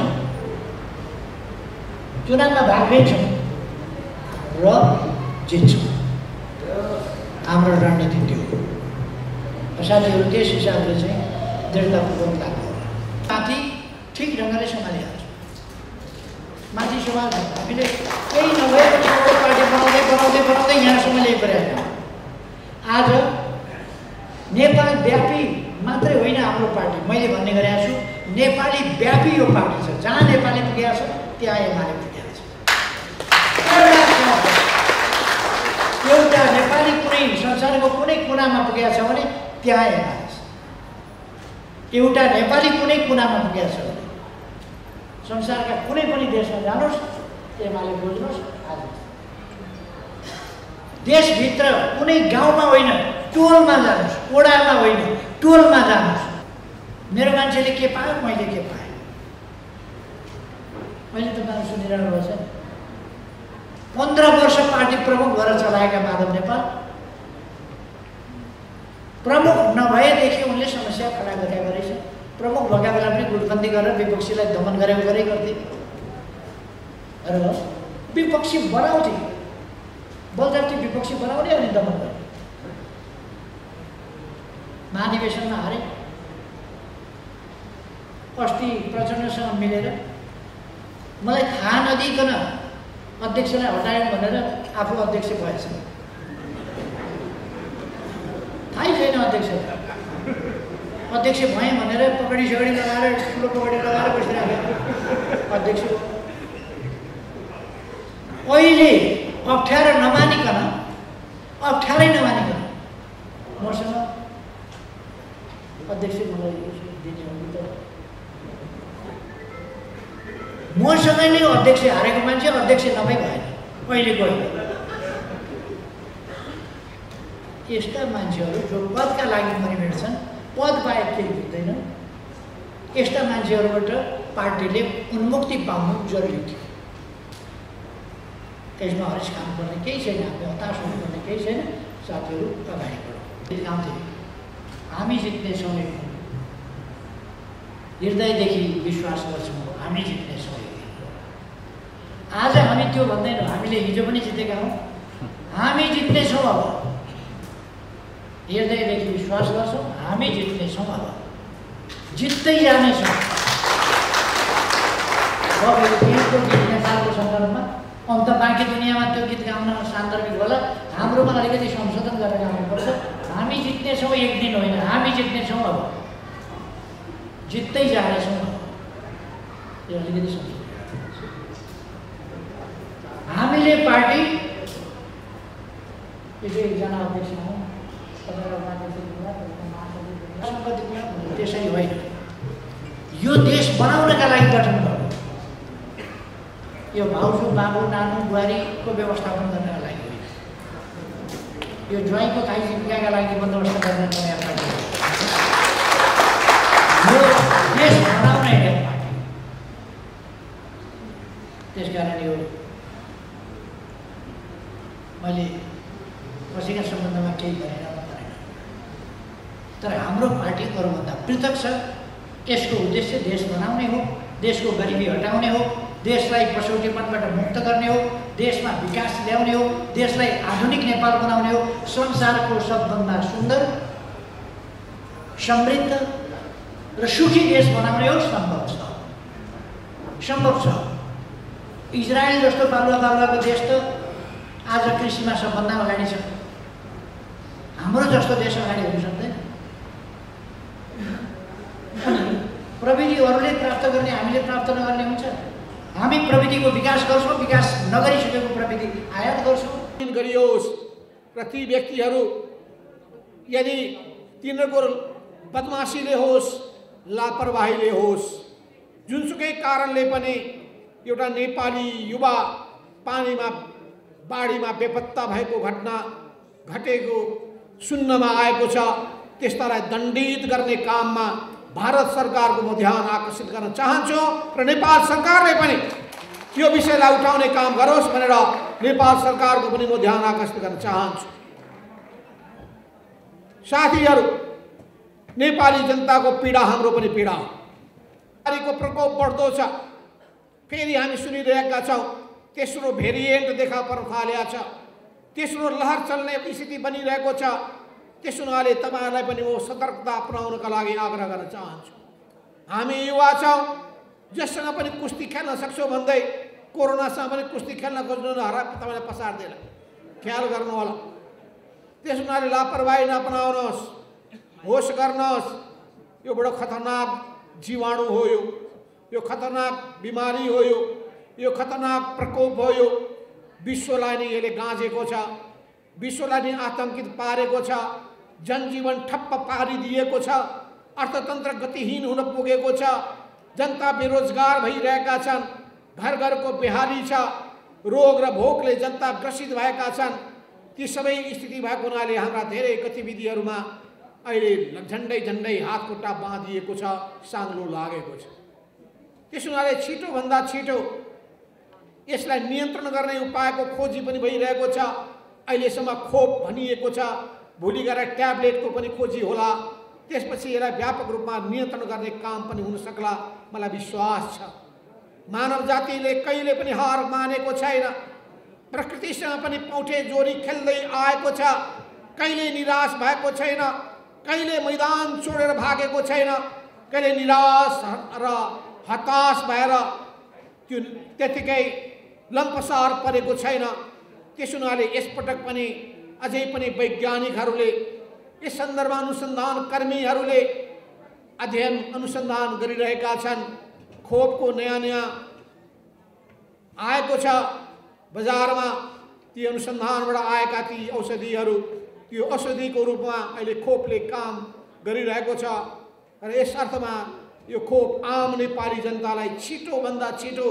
चुनावमा भाग लिन्छौँ र जित्छौँ। हाम्रो रणनीति त्यो हो। साथीहरू त्यस हिसाबले चाहिँ दृढतापूर्वक लाग्नु होला। माथि ठिक ढङ्गले सम्हालिहाल्छौँ। माथि सवाल हामीले केही नभएपछि पार्टी बनाउँदै बनाउँदै बनाउँदै यहाँसम्म ल्याइपरेका। आज नेपाल व्यापी मात्रै होइन हाम्रो पार्टी, मैले भन्ने गरेको छु नेपाली व्यापी यो पार्टी छ। जहाँ नेपाली पुगेको छ त्यहाँ एमाले पुगेको छ। एउटा नेपाली कुनै संसारको कुनै कुनामा पुगेको छ भने त्यहाँ एमाले छ। एउटा नेपाली कुनै कुनामा पुगेको छ भने संसारका कुनै पनि देशमा जानुहोस्, एमाले बुझ्नुहोस्। आज देशभित्र कुनै गाउँमा होइन टोलमा जानुहोस्, ओडामा होइन टोलमा जानुहोस्, मेरो मान्छेले के पायो मैले के पाएँ। मैले तपाईँहरू सुनिरहनु भएको छ। 15 वर्ष पार्टी प्रमुख भएर चलाएका माधव नेपाल प्रमुख नभएदेखि उनले समस्या खडा गरेका रहेछ। प्रमुख भएका बेला पनि गुटबन्दी गरेर विपक्षीलाई दमन गरेको गर्थे र विपक्षी बनाउँथे, बलजफ्ती विपक्षी बनाउने अनि दमन गर्ने। महाधिवेशनमा हारे, अस्ति प्रचण्डसँग मिलेर मलाई थाहा नदिइकन अध्यक्षलाई हटायौँ भनेर आफू अध्यक्ष भएछ। थाहै छैन अध्यक्षलाई। अध्यक्ष भएँ भनेर पकडी सगडी लगाएर ठुलो पकडी लगाएर बसिरहेको अध्यक्ष। अहिले अप्ठ्यारो नमानिकन, अप्ठ्यारै नमानिकन मसँग अध्यक्ष मलाई दिने हो त। मसँगै नै अध्यक्ष हारेको मान्छे अध्यक्ष नभई भएन। अहिले गयो। यस्ता मान्छेहरू जो पदका लागि मरिमेट्छन्, पद बाहेक केही बुझ्दैन, यस्ता मान्छेहरूबाट पार्टीले उन्मुक्ति पाउनु जरुरी थियो। त्यसमा हरेस खानुपर्ने केही छैन, हामी हताश हुनुपर्ने केही छैन। साथीहरू अगाडि बढौँ। हामी जित्नेछौँ, हृदयदेखि विश्वास गर्छौँ हामी जित्नेछौँ। आज हामी त्यो भन्दैनौँ, हामीले हिजो पनि जितेका हौँ, हामी जित्नेछौँ। अब हृदयदेखि विश्वास गर्छौँ हामी जित्नेछौँ। अब जित्दै जानेछौँ। नेपालको सन्दर्भमा अन्त बाँकी दुनियाँमा त्यो गीत गाउन सान्दर्भिक होला। हाम्रोमा अलिकति संशोधन गरेर गाउनुपर्छ। हामी जित्नेछौँ एक दिन होइन, हामी जित्नेछौँ, अब जित्दै जानेछौँ। यो अलिकति संशोधन हामीले पार्टी एकजना अध्यक्ष हौँ, त्यसरी होइन। यो देश बनाउनका लागि गठन गर्नु, यो भाउजू बाबु नानु बुहारीको व्यवस्थापन गर्नका लागि होइन, यो ज्वाइँको खाइ जीविकाका लागि बन्दोबस्त गर्न नयाँ पार्टी हो। यो देश बनाउने एक पार्टी। त्यसकारण यो मैले कसैका सम्बन्धमा केही गरेन परेन, तर हाम्रो पार्टी अरूभन्दा पृथक छ। यसको उद्देश्य देश बनाउने हो, देशको गरिबी हटाउने हो, देशलाई पछौटेपनबाट मुक्त गर्ने हो, देशमा विकास ल्याउने हो, देशलाई आधुनिक नेपाल बनाउने हो, संसारको सबभन्दा सुन्दर, समृद्ध र सुखी देश बनाउने हो। सम्भव छ, सम्भव छ। इजरायल जस्तो बालुवाको देश त आज कृषिमा सबभन्दा अगाडि छ। हाम्रो जस्तो देश अगाडि हुन सक्दैन। प्रविधि अरूले प्राप्त गर्ने, हामीले प्राप्त नगर्ने हुन्छ। हामी प्रविधिको विकास गर्छौँ, विकास नगरिसकेको प्रविधि आयात गर्छौँ। गरियोस् र ती व्यक्तिहरू यदि तिनीहरूको बदमासीले होस्, लापरवाहीले होस्, जुनसुकै कारणले पनि एउटा नेपाली युवा पानीमा बाढीमा बेपत्ता भएको घटना घटेको सुन्नमा आएको छ, त्यस्तालाई दण्डित गर्ने काममा भारत सरकारको म ध्यान आकर्षित गर्न चाहन्छु र नेपाल सरकारले पनि यो विषयलाई उठाउने काम गरोस् भनेर नेपाल सरकारको पनि म ध्यान आकर्षित गर्न चाहन्छु। साथीहरू, नेपाली जनताको पीडा हाम्रो पनि पीडा हो। बिमारीको प्रकोप बढ्दो छ। फेरि हामी सुनिरहेका छौँ तेस्रो भेरिएन्ट देखा पर्न थालेको छ, तेस्रो लहर चल्ने स्थिति बनिरहेको छ। त्यसो हुनाले तपाईँहरूलाई पनि म सतर्कता अपनाउनका लागि आग्रह गर्न चाहन्छु। हामी युवा छौँ, जससँग पनि कुस्ती खेल्न सक्छौँ भन्दै कोरोनासँग पनि कुस्ती खेल्न खोज्नु तपाईँलाई पसार्दैन, ख्याल गर्नु होला। त्यसो हुनाले लापरवाही नअपनाउनुहोस्, होस गर्नुहोस्। यो बडो खतरनाक जीवाणु हो, यो खतरनाक बिमारी हो, यो खतरनाक प्रकोप हो। यो विश्वलाई नै यसले गाँजेको छ, विश्वलाई नै आतंकित पारेको छ, जनजीवन ठप्प पारिदिएको छ, अर्थतन्त्र गतिहीन हुन पुगेको छ, जनता बेरोजगार भइरहेका छन्, घर घरको बेहाली छ, रोग र भोकले जनता ग्रसित भएका छन्। ती सबै स्थिति भएको हुनाले हाम्रा धेरै गतिविधिहरूमा अहिले झन्डै झन्डै हात खुट्टा बाँधिएको छ, साङ्लो लागेको छ। त्यसो हुनाले छिटोभन्दा छिटो यसलाई नियन्त्रण गर्ने उपायको खोजी पनि भइरहेको छ। अहिलेसम्म खोप भनिएको छ, भोलि गएर ट्याब्लेटको पनि खोजी होला। त्यसपछि यसलाई व्यापक रूपमा नियन्त्रण गर्ने काम पनि हुन सक्ला, मलाई विश्वास छ। मानव जातिले कहिले पनि हार मानेको छैन, प्रकृतिसँग पनि पौठे जोरी खेल्दै आएको छ, कहिले निराश भएको छैन, कहिले मैदान छोडेर भागेको छैन, कहिले निराश र हताश भएर त्यो त्यतिकै लम्पसार परेको छैन। त्यसो हुनाले यसपटक पनि अझै पनि वैज्ञानिकहरूले, यस सन्दर्भमा अनुसन्धान कर्मीहरूले अध्ययन अनुसन्धान गरिरहेका छन्। खोपको नयाँ नयाँ आएको छ बजारमा, ती अनुसन्धानबाट आएका ती औषधिहरू, त्यो औषधिको रूपमा अहिले खोपले काम गरिरहेको छ। र यस अर्थमा यो खोप आम नेपाली जनतालाई छिटोभन्दा छिटो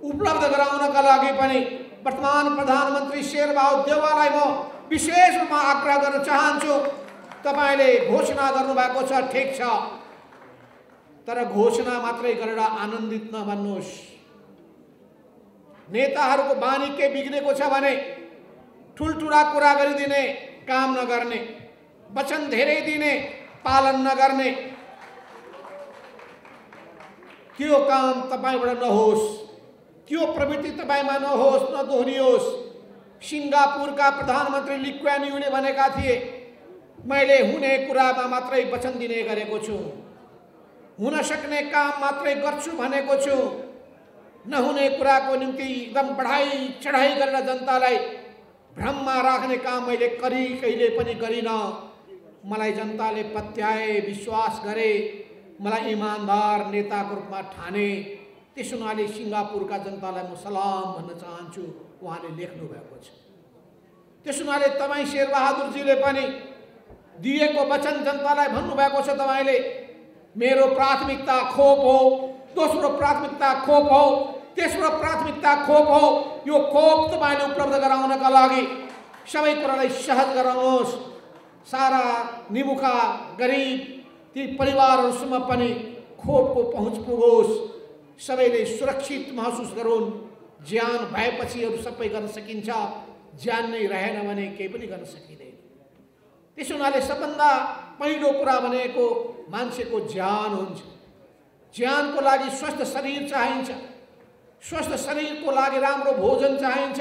उपलब्ध गराउनका लागि पनि वर्तमान प्रधानमन्त्री शेरबहादुर देउवालाई म विशेष रूपमा आग्रह गर्न चाहन्छु। तपाईँले घोषणा गर्नुभएको छ, ठिक छ, तर घोषणा मात्रै गरेर आनन्दित नबन्नुहोस्। नेताहरूको बानी के बिग्रेको छ भने ठुल्ठुला कुरा गरिदिने, काम नगर्ने, वचन धेरै दिने, पालन नगर्ने। त्यो काम तपाईँबाट नहोस्, त्यो प्रवृत्ति तपाईँमा नहोस्, नदोहोरियोस्। सिङ्गापुरका प्रधानमन्त्री ली कुआन यूले भनेका थिए, मैले हुने कुरामा मात्रै वचन दिने गरेको छु, हुन सक्ने काम मात्रै गर्छु भनेको छु, नहुने कुराको निम्ति एकदम बढाई चढाई गरेर जनतालाई भ्रममा राख्ने काम मैले कहिले पनि गरिनँ। मलाई जनताले पत्याए, विश्वास गरे, मलाई इमानदार नेताको रूपमा ठाने। त्यसो हुनाले सिङ्गापुरका जनतालाई म सलाम भन्न चाहन्छु, उहाँले लेख्नु भएको छ। त्यसो हुनाले तपाईँ शेरबहादुरजीले पनि दिएको वचन जनतालाई भन्नुभएको छ, तपाईँले मेरो प्राथमिकता खोप हो, दोस्रो प्राथमिकता खोप हो, तेस्रो प्राथमिकता खोप हो। यो खोप तपाईँले उपलब्ध गराउनका लागि सबै कुरालाई सहज गराउनुहोस्। सारा निमुखा गरिब ती परिवारहरूसम्म पनि खोपको पहुँच पुगोस्, सबैले सुरक्षित महसुस गरून्। ज्यान भएपछि अरू सबै गर्न सकिन्छ, ज्यान नै रहेन भने केही पनि गर्न सकिँदैन। त्यसो हुनाले सबभन्दा पहिलो कुरा भनेको मान्छेको ज्यान हुन्छ। ज्यानको लागि स्वस्थ शरीर चाहिन्छ। स्वस्थ शरीरको लागि राम्रो भोजन चाहिन्छ।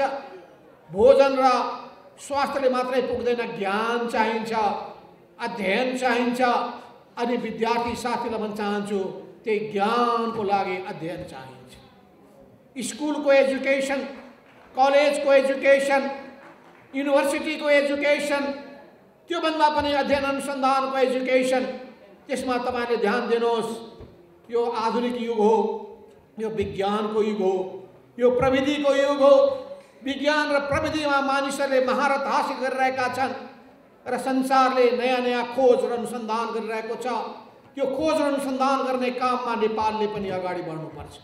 भोजन र स्वास्थ्यले मात्रै पुग्दैन, ज्ञान चाहिन्छ, अध्ययन चाहिन्छ। अनि विद्यार्थी साथीलाई भन्न चाहन्छु, त्यही ज्ञानको लागि अध्ययन चाहिन्छ। स्कुलको एजुकेसन, कलेजको एजुकेसन, युनिभर्सिटीको एजुकेसन, त्योभन्दा पनि अध्ययन अनुसन्धानको एजुकेसन, त्यसमा तपाईँले ध्यान दिनुहोस्। यो आधुनिक युग हो, यो विज्ञानको युग हो, यो प्रविधिको युग हो। विज्ञान र प्रविधिमा मानिसहरूले महारत हासिल गरिरहेका छन् र संसारले नयाँ नयाँ खोज र अनुसन्धान गरिरहेको छ। यो खोज र अनुसन्धान गर्ने काममा नेपालले पनि अगाडि बढ्नुपर्छ।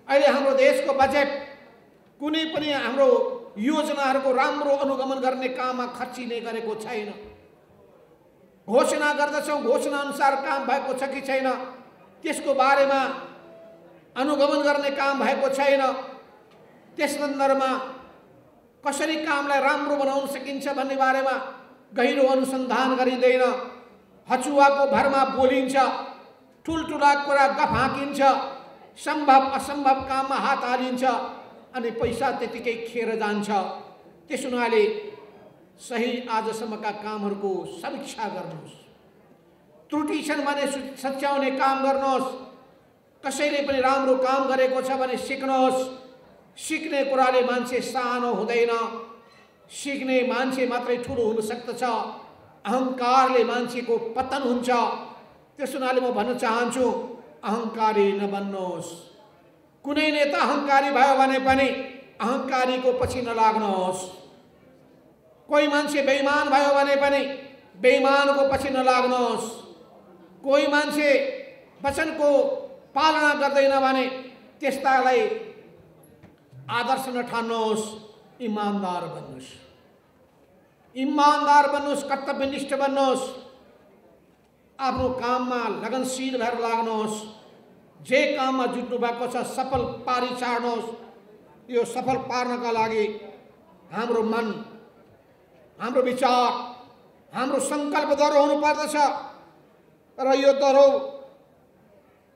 अहिले हाम्रो देशको बजेट कुनै पनि हाम्रो योजनाहरूको राम्रो अनुगमन गर्ने काममा खर्चिने गरेको छैन। घोषणा गर्दछौँ, घोषणा अनुसार काम भएको छ कि छैन त्यसको बारेमा अनुगमन गर्ने काम भएको छैन। त्यस सन्दर्भमा कसरी कामलाई राम्रो बनाउन सकिन्छ भन्ने बारेमा गहिरो अनुसन्धान गरिँदैन। हचुवाको भरमा बोलिन्छ, ठुल्ठुला कुरा गफ हाँकिन्छ, सम्भव असम्भव काममा हात हालिन्छ अनि पैसा त्यतिकै खेर जान्छ। त्यसो हुनाले सही आजसम्मका कामहरूको समीक्षा गर्नुहोस्। त्रुटि छन् भने सच्याउने काम गर्नुहोस्। कसैले पनि राम्रो काम गरेको छ भने सिक्नुहोस्। सिक्ने कुराले मान्छे सानो हुँदैन, सिक्ने मान्छे मात्रै ठुलो हुन सक्दछ। अहङ्कारले मान्छेको पतन हुन्छ। त्यसो हुनाले म भन्न चाहन्छु, अहङ्कारी नबन्नुहोस्। कुनै नेता अहङ्कारी भयो भने पनि अहङ्कारीको पछि नलाग्नुहोस्। कोही मान्छे बेइमान भयो भने पनि बेइमानको पछि नलाग्नुहोस्। कोही मान्छे वचनको पालना गर्दैन भने त्यस्तालाई आदर्श नठान्नुहोस्। ईमानदार बन्नुहोस्, ईमानदार बन्नुहोस्, कर्तव्यनिष्ठ बन्नुहोस्। आफ्नो काममा लगनशील भएर लाग्नुहोस्। जे काममा जुट्नु भएको छ सफल पारी चाड्नुहोस्। यो सफल पार्नका लागि हाम्रो मन, हाम्रो विचार, हाम्रो सङ्कल्प दह्रो हुनुपर्दछ। र यो दह्रो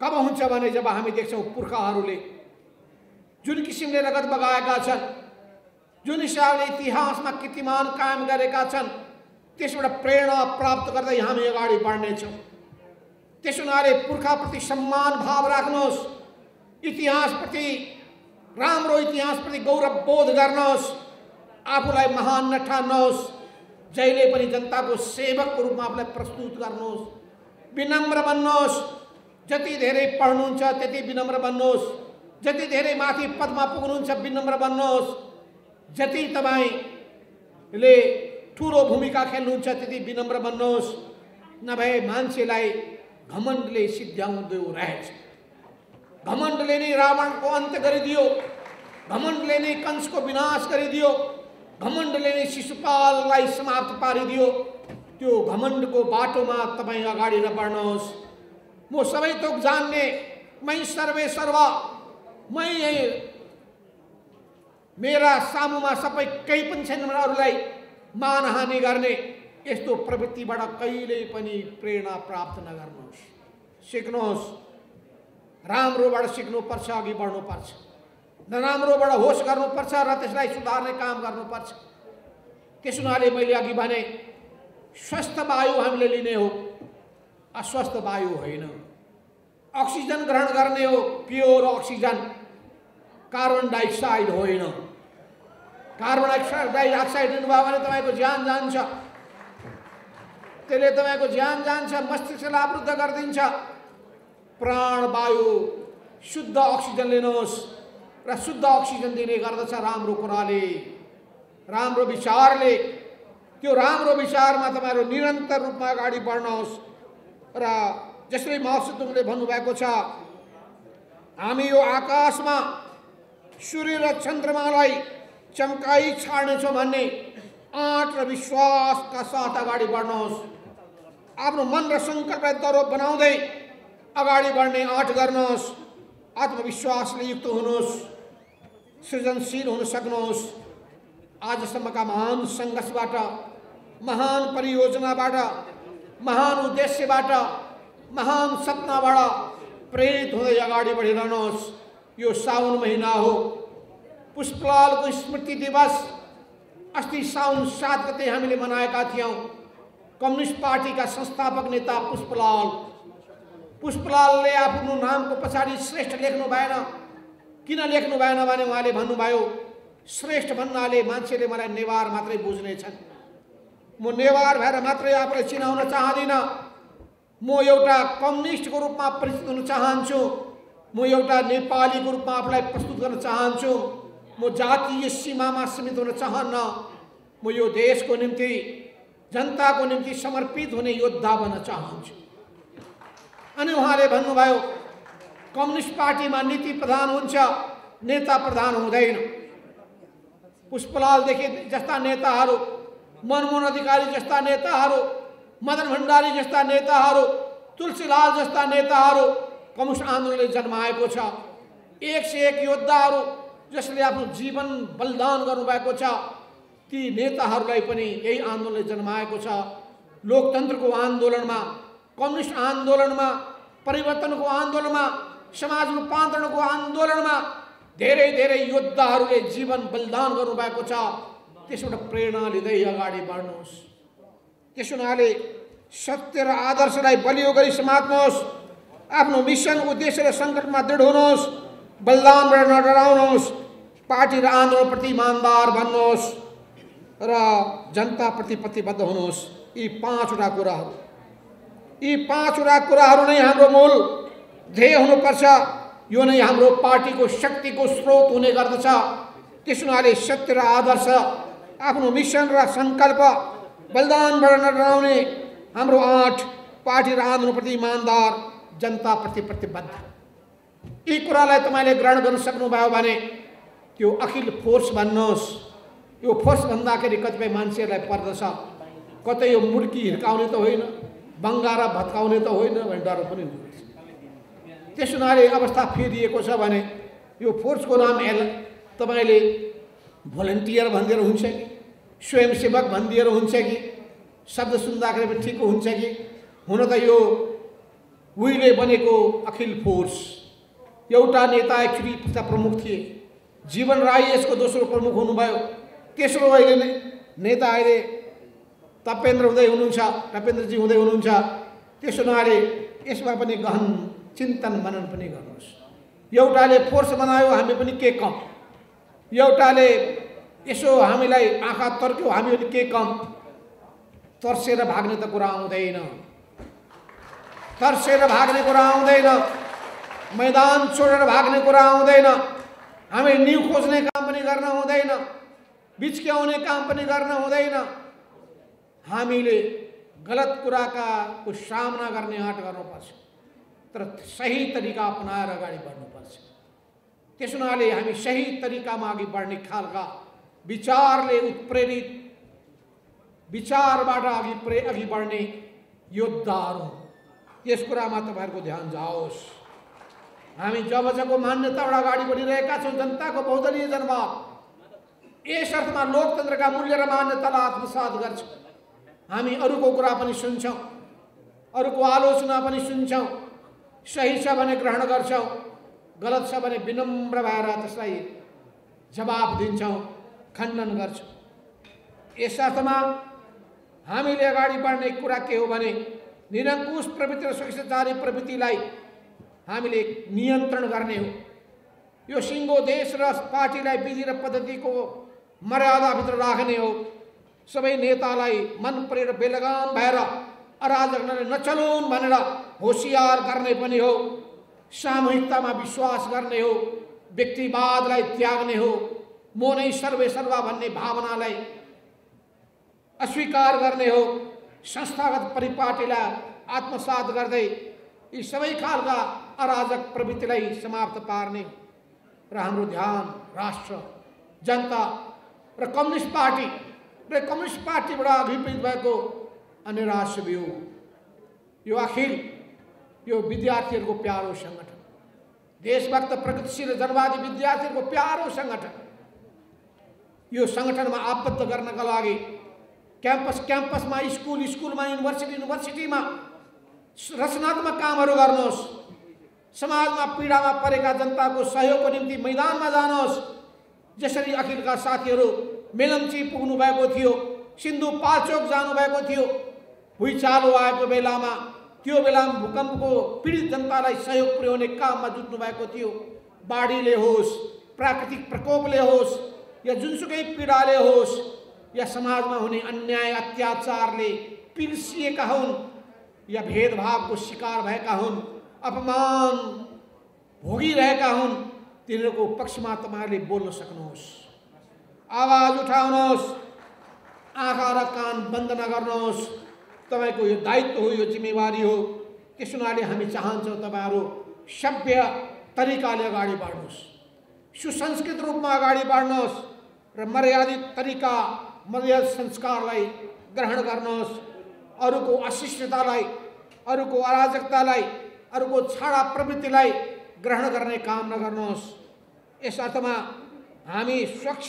कब हुन्छ भने जब हामी देख्छौँ पुर्खाहरूले जुन किसिमले रगत बगाएका छन्, जुन हिसाबले इतिहासमा कीर्तिमान कायम गरेका छन्, त्यसबाट प्रेरणा प्राप्त गर्दै हामी अगाडि बढ्नेछौँ। त्यसो हुनाले पुर्खाप्रति सम्मान भाव राख्नुहोस्। इतिहासप्रति, राम्रो इतिहासप्रति गौरव बोध गर्नुहोस्। आफूलाई महान नठान्नुहोस्। जहिले पनि जनताको सेवकको रूपमा आफूलाई प्रस्तुत गर्नुहोस्। विनम्र बन्नुहोस्। जति धेरै पढ्नुहुन्छ त्यति विनम्र बन्नुहोस्। जति धेरै माथि पदमा पुग्नुहुन्छ विनम्र बन्नुहोस्। जति तपाईँले ठुलो भूमिका खेल्नुहुन्छ त्यति विनम्र बन्नुहोस्। नभए मान्छेलाई घमण्डले सिद्ध्याउँदो रहेछ। घमण्डले नै रावणको अन्त गरिदियो, घमण्डले नै कंसको विनाश गरिदियो, घमण्डले नै शिशुपाललाई समाप्त पारिदियो। त्यो घमण्डको बाटोमा तपाईँ अगाडि नबढ्नुहोस्। म सबै थोक जान्ने, मै सर्वे सर्वा, मै मेरा सामुमा सबै केही पनि छैन भने अरूलाई मानहानि गर्ने यस्तो प्रवृत्तिबाट कहिल्यै पनि प्रेरणा प्राप्त नगर्नुहोस्। सिक्नुहोस्। राम्रोबाट सिक्नुपर्छ, अघि बढ्नुपर्छ। नराम्रोबाट होस गर्नुपर्छ र त्यसलाई सुधार्ने काम गर्नुपर्छ। त्यस हुनाले मैले अघि भने स्वस्थ वायु हामीले लिने हो, अस्वस्थ वायु होइन। अक्सिजन ग्रहण गर्ने हो, प्योर अक्सिजन। कार्बन डाइअक्साइड होइन। कार्बन डाइअक्साइड लिनुभयो भने तपाईँको ज्यान जान्छ, त्यसले तपाईँको ज्यान जान्छ, मस्तिष्कलाई आवृद्ध गरिदिन्छ। प्राणवायु शुद्ध अक्सिजन लिनुहोस् र शुद्ध अक्सिजन दिने गर्दछ राम्रो कुराले, राम्रो विचारले। त्यो राम्रो विचारमा तपाईँहरू निरन्तर रूपमा अगाडि बढ्नुहोस्। र जसरी माओसेतुङले भन्नुभएको छ, हामी यो आकाशमा सूर्य र चन्द्रमालाई चम्काई छाड्नेछौँ भन्ने आँट र विश्वासका साथ अगाडि बढ्नुहोस्। आफ्नो मन र सङ्कल्पलाई दरो बनाउँदै अगाडि बढ्ने आँट गर्नुहोस्। आत्मविश्वासले युक्त हुनुहोस्, सृजनशील हुन सक्नुहोस्। आजसम्मका महान सङ्घर्षबाट, महान परियोजनाबाट, महान उद्देश्यबाट, महान सपनाबाट प्रेरित हुँदै अगाडि बढिरहनुहोस्। यो साउन महिना हो, पुष्पलालको स्मृति दिवस अस्ति साउन 7 गते हामीले मनाएका थियौँ। कम्युनिस्ट पार्टीका संस्थापक नेता पुष्पलालले आफ्नो नामको पछाडि श्रेष्ठ लेख्नु भएन। किन लेख्नु भएन भने उहाँले भन्नुभयो, श्रेष्ठ भन्नाले मान्छेले मलाई नेवार मात्रै बुझ्नेछन्, म नेवार भएर मात्रै आफूलाई चिनाउन चाहदिनँ। म एउटा कम्युनिस्टको रूपमा परिचित हुन चाहन्छु, म एउटा नेपालीको रूपमा आफूलाई प्रस्तुत गर्न चाहन्छु। म जातीय सीमामा सीमित हुन चाहन्न। म यो देशको निम्ति, जनताको निम्ति समर्पित हुने योद्धा बन्न चाहन्छु। अनि उहाँले भन्नुभयो, कम्युनिस्ट पार्टीमा नीति प्रधान हुन्छ, नेता प्रधान हुँदैन। पुष्पलालदेखि जस्ता नेताहरू, मनमोहन अधिकारी जस्ता नेताहरू, मदन भण्डारी जस्ता नेताहरू, तुलसीलाल जस्ता नेताहरू कम्युनिस्ट आन्दोलनले जन्माएको छ। 1 से 1 योद्धाहरू जसले आफ्नो जीवन बलिदान गर्नुभएको छ, ती नेताहरूलाई पनि यही आन्दोलनले जन्माएको छ। लोकतन्त्रको आन्दोलनमा, कम्युनिस्ट आन्दोलनमा, परिवर्तनको आन्दोलनमा, समाज रूपान्तरणको आन्दोलनमा धेरै धेरै योद्धाहरूले जीवन बलिदान गर्नुभएको छ। त्यसबाट प्रेरणा लिँदै अगाडि बढ्नुहोस्। त्यस हुनाले सत्य र आदर्शलाई बलियो गरी समात्नुहोस्। आफ्नो मिसन, उद्देश्य र सङ्कल्पमा दृढ हुनुहोस्। बलिदानबाट नडराउनुहोस्। पार्टी र आन्दोलनप्रति इमान्दार बन्नुहोस् र जनताप्रति प्रतिबद्ध हुनुहोस्। यी 5वटा कुराहरू नै हाम्रो मूल ध्येय हुनुपर्छ। यो नै हाम्रो पार्टीको शक्तिको स्रोत हुने गर्दछ। त्यस हुनाले सत्य र आदर्श, आफ्नो मिसन र सङ्कल्प, बलिदानबाट नडराउने हाम्रो आँट, पार्टी र आन्दोलनप्रति इमान्दार, जनताप्रति प्रतिबद्ध, यी कुरालाई तपाईँले ग्रहण गर्न सक्नुभयो भने त्यो अखिल फोर्स भन्नुहोस्। यो फोर्स भन्दाखेरि कतिपय मान्छेहरूलाई पर्दछ, कतै यो मुर्की हिर्काउने त होइन, बङ्गारा भत्काउने त होइन भन्ने डर पनि हुन्छ। त्यस हुनाले अवस्था फेरिएको छ भने यो फोर्सको नाम तपाईँले भोलिन्टियर भनिदिएर हुन्छ कि, स्वयंसेवक भनिदिएर हुन्छ कि, शब्द सुन्दाखेरि पनि ठिक हुन्छ कि? हुन त यो उहिले बनेको अखिल फोर्स। एउटा नेता एक्चुअली प्रमुख थिए, जीवन राई यसको दोस्रो प्रमुख हुनुभयो। तेस्रो अहिले नेता अहिले तपेन्द्र टपेन्द्रजी हुँदै हुनुहुन्छ। त्यसो हुनाले यसमा पनि गहन चिन्तन मनन पनि गर्नुहोस्। एउटाले फोर्स बनायो, हामी पनि के कम, एउटाले यसो हामीलाई आँखा तर्क्यो, हामी पनि के कम। तर्सेर भाग्ने त कुरा आउँदैन, मैदान छोडेर भाग्ने कुरा आउँदैन। हामी न्यु खोज्ने काम पनि गर्न हुँदैन, बिचक्याउने काम पनि गर्न हुँदैन। हामीले गलत कुराको सामना गर्ने आँट गर्नुपर्छ, तर सही तरिका अपनाएर अगाडि बढ्नुपर्छ। त्यस हुनाले हामी सही तरिकामा अघि बढ्ने खालका विचारले उत्प्रेरित, विचारबाट अघि बढ्ने योद्धाहरू, यस कुरामा तपाईँहरूको ध्यान जाओस्। हामी जबको मान्यताबाट अगाडि बढिरहेका छौँ, जनताको बहुदलीय जनवाद, यस अर्थमा लोकतन्त्रका मूल्य र मान्यतालाई आत्मसात गर्छौँ। हामी अरूको कुरा पनि सुन्छौँ, अरूको आलोचना पनि सुन्छौँ। सही छ भने ग्रहण गर्छौँ, गलत छ भने विनम्र भएर त्यसलाई जवाफ दिन्छौँ, खण्डन गर्छौँ। यस अर्थमा हामीले अगाडि बढ्ने कुरा के हो भने निरङ्कुश प्रवृत्ति र स्वेच्छाचारी प्रवृत्तिलाई हामीले नियन्त्रण गर्ने हो। यो सिङ्गो देश र पार्टीलाई विधि र पद्धतिको मर्यादाभित्र राख्ने हो। सबै नेतालाई मन परेर बेलगाम भएर अराजकताले नचलुन् भनेर होसियार गर्ने पनि हो। सामूहिकतामा विश्वास गर्ने हो, व्यक्तिवादलाई त्याग्ने हो, म नै सर्वे सर्वा भन्ने भावनालाई अस्वीकार गर्ने हो। संस्थागत परिपाटीलाई आत्मसात गर्दै यी सबै खालका अराजक प्रवृत्तिलाई समाप्त पार्ने र हाम्रो ध्यान राष्ट्र, जनता र कम्युनिस्ट पार्टी र कम्युनिस्ट पार्टीबाट अभिप्रेत भएको अन्य राष्ट्र हो। यो आखिर यो विद्यार्थीहरूको प्यारो सङ्गठन, देशभक्त प्रगतिशील जनवादी विद्यार्थीहरूको प्यारो सङ्गठन। यो सङ्गठनमा आबद्ध गर्नका लागि क्याम्पसमा, स्कुलमा, युनिभर्सिटीमा रचनात्मक कामहरू गर्नुहोस्। समाजमा पीडामा परेका जनताको सहयोगको निम्ति मैदानमा जानुहोस्। जसरी अखिलका साथीहरू मेलम्ची पुग्नु भएको थियो, सिन्धुपाल्चोक जानुभएको थियो, भुइँचालो आएको बेलामा, त्यो बेलामा भूकम्पको पीडित जनतालाई सहयोग पुर्याउने काममा जुट्नु भएको थियो। बाढीले होस्, प्राकृतिक प्रकोपले होस्, या जुनसुकै पीडाले होस्, या समाजमा हुने अन्याय अत्याचारले पिर्सिएका हुन्, या भेदभावको शिकार भएका हुन्, अपमान भोगिरहेका हुन्, तिनीहरूको पक्षमा तपाईँहरूले बोल्न सक्नुहोस्, आवाज उठाउनुहोस्, आँखा र कान बन्द नगर्नुहोस्। तपाईँको यो दायित्व हो, यो जिम्मेवारी हो। त्यस हुनाले हामी चाहन्छौँ तपाईँहरू सभ्य तरिकाले अगाडि बढ्नुहोस्, सुसंस्कृत रूपमा अगाडि बढ्नुहोस् र मर्यादित तरिका, मर्यादित संस्कारलाई ग्रहण गर्नुहोस्। अरूको अशिष्टतालाई, अरूको अराजकतालाई, अरूको छाडा प्रवृत्तिलाई ग्रहण गर्ने काम नगर्नुहोस्। यस अर्थमा हामी स्वच्छ,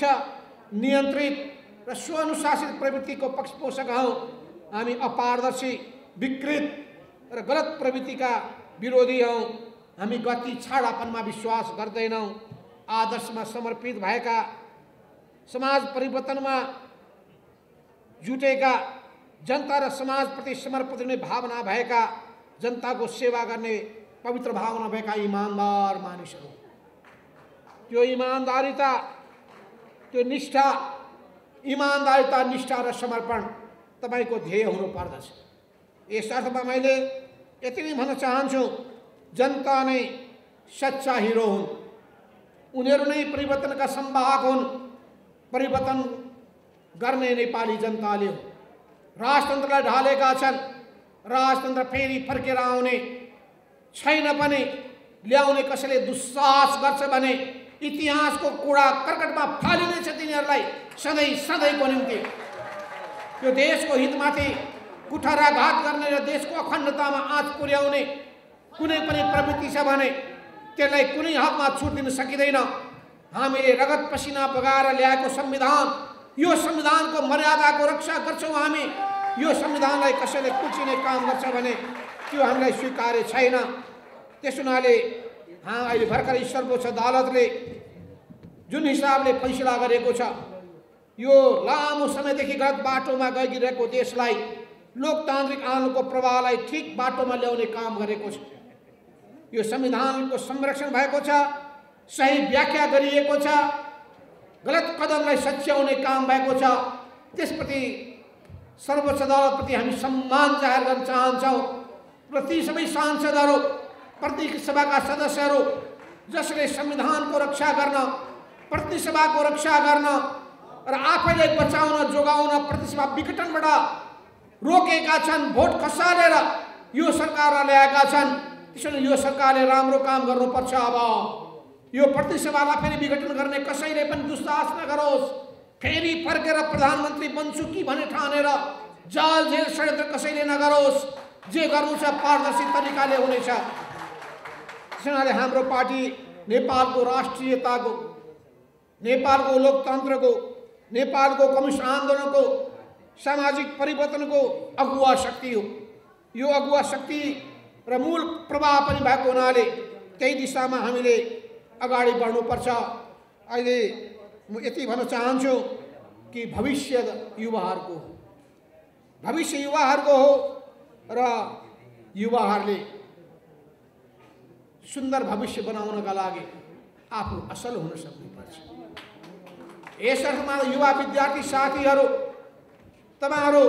नियन्त्रित र स्वअनुशासित प्रवृत्तिको पक्षपोषक हौँ। हामी अपारदर्शी, विकृत र गलत प्रवृत्तिका विरोधी हौँ। हामी गति छाडापनमा विश्वास गर्दैनौँ। आदर्शमा समर्पित भएका, समाज परिवर्तनमा जुटेका, जनता र समाजप्रति समर्पित हुने भावना भएका, जनताको सेवा गर्ने पवित्र भावना भएका इमानदार मानिसहरू। त्यो इमानदारिता, त्यो निष्ठा, इमानदारिता, निष्ठा र समर्पण तपाईँको ध्येय हुनुपर्दछ। यस अर्थमा मैले यति नै भन्न चाहन्छु, जनता नै सच्चा हिरो हुन्। उनीहरू नै परिवर्तनका संवाहक हुन्। परिवर्तन गर्ने नेपाली जनताले हो। राजतन्त्रलाई ढालेका छन्। राजतन्त्र फेरि फर्केर आउने छैन पनि ल्याउने कसैले दुस्साहस गर्छ भने इतिहासको कुरा कर्कटमा फालिनेछ तिनीहरूलाई सधैँ सधैँको निम्ति। यो देशको हितमाथि कुठाराघात गर्ने र देशको अखण्डतामा आँच पुर्याउने कुनै पनि प्रवृत्ति छ भने त्यसलाई कुनै हकमा छुट दिन सकिँदैन। हामीले रगत पसिना बगाएर ल्याएको संविधान, यो संविधानको मर्यादाको रक्षा गर्छौँ हामी। यो संविधानलाई कसैले कुचिने काम गर्छ भने त्यो हामीलाई स्वीकार्य छैन। त्यस हुनाले अहिले भर्खरै सर्वोच्च अदालतले जुन हिसाबले फैसला गरेको छ, यो लामो समयदेखि गलत बाटोमा गइरहेको देशलाई, लोकतान्त्रिक आन्दोलनको प्रवाहलाई ठिक बाटोमा ल्याउने काम गरेको छ। यो संविधानको संरक्षण भएको छ, सही व्याख्या गरिएको छ, गलत कदमलाई सच्याउने काम भएको छ। त्यसप्रति सर्वोच्च अदालतप्रति हामी सम्मान जाहेर गर्न चाहन्छौँ र ती सबै सांसदहरू, प्रतिनिधि सभाका सदस्यहरू जसले संविधानको रक्षा गर्न, प्रतिनिधि सभाको रक्षा गर्न र आफैलाई बचाउन, जोगाउन प्रतिसभा विघटनबाट रोकेका छन्, भोट खसालेर यो सरकारलाई ल्याएका छन्। त्यसैले यो सरकारले राम्रो काम गर्नुपर्छ। अब यो प्रतिसभालाई फेरि विघटन गर्ने कसैले पनि दुस्साहस नगरोस्। फेरि फर्केर प्रधानमन्त्री बन्छु कि भने ठानेर जाल जेल षड्यन्त्र कसैले नगरोस्। जे गर्नु छ पारदर्शी तरिकाले हुनेछ। त्यसैले हाम्रो पार्टी नेपालको राष्ट्रियताको, नेपालको लोकतन्त्रको, नेपालको कम्युनिस्ट आन्दोलनको, सामाजिक परिवर्तनको अगुवा शक्ति हो। यो अगुवा शक्ति र मूल प्रवाह पनि भएको हुनाले त्यही दिशामा हामीले अगाडि बढ्नुपर्छ। अहिले म यति भन्न चाहन्छु कि भविष्य युवाहरूको हो र युवाहरूले सुन्दर भविष्य बनाउनका लागि आफू असल हुन सक्नुपर्छ। यसर्थ युवा विद्यार्थी साथीहरू, तपाईहरु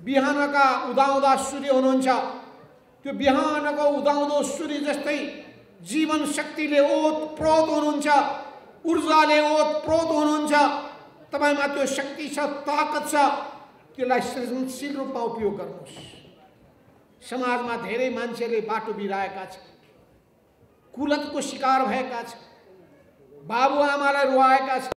बिहानका उदाउँदा सूर्य हुनुहुन्छ। त्यो बिहानको उदाउँदो सूर्य जस्तै जीवन शक्तिले ओतप्रोत हुनुहुन्छ, ऊर्जाले ओतप्रोत हुनुहुन्छ। तपाईमा त्यो शक्ति छ, ताकत छ, त्यसलाई सृजनशील रूपमा उपयोग गर्नुहोस्। समाजमा धेरै मान्छेले बाटो बिराएका छन्, कुलतको शिकार भएका छन्, बाबुआमालाई रुवाएका छन्,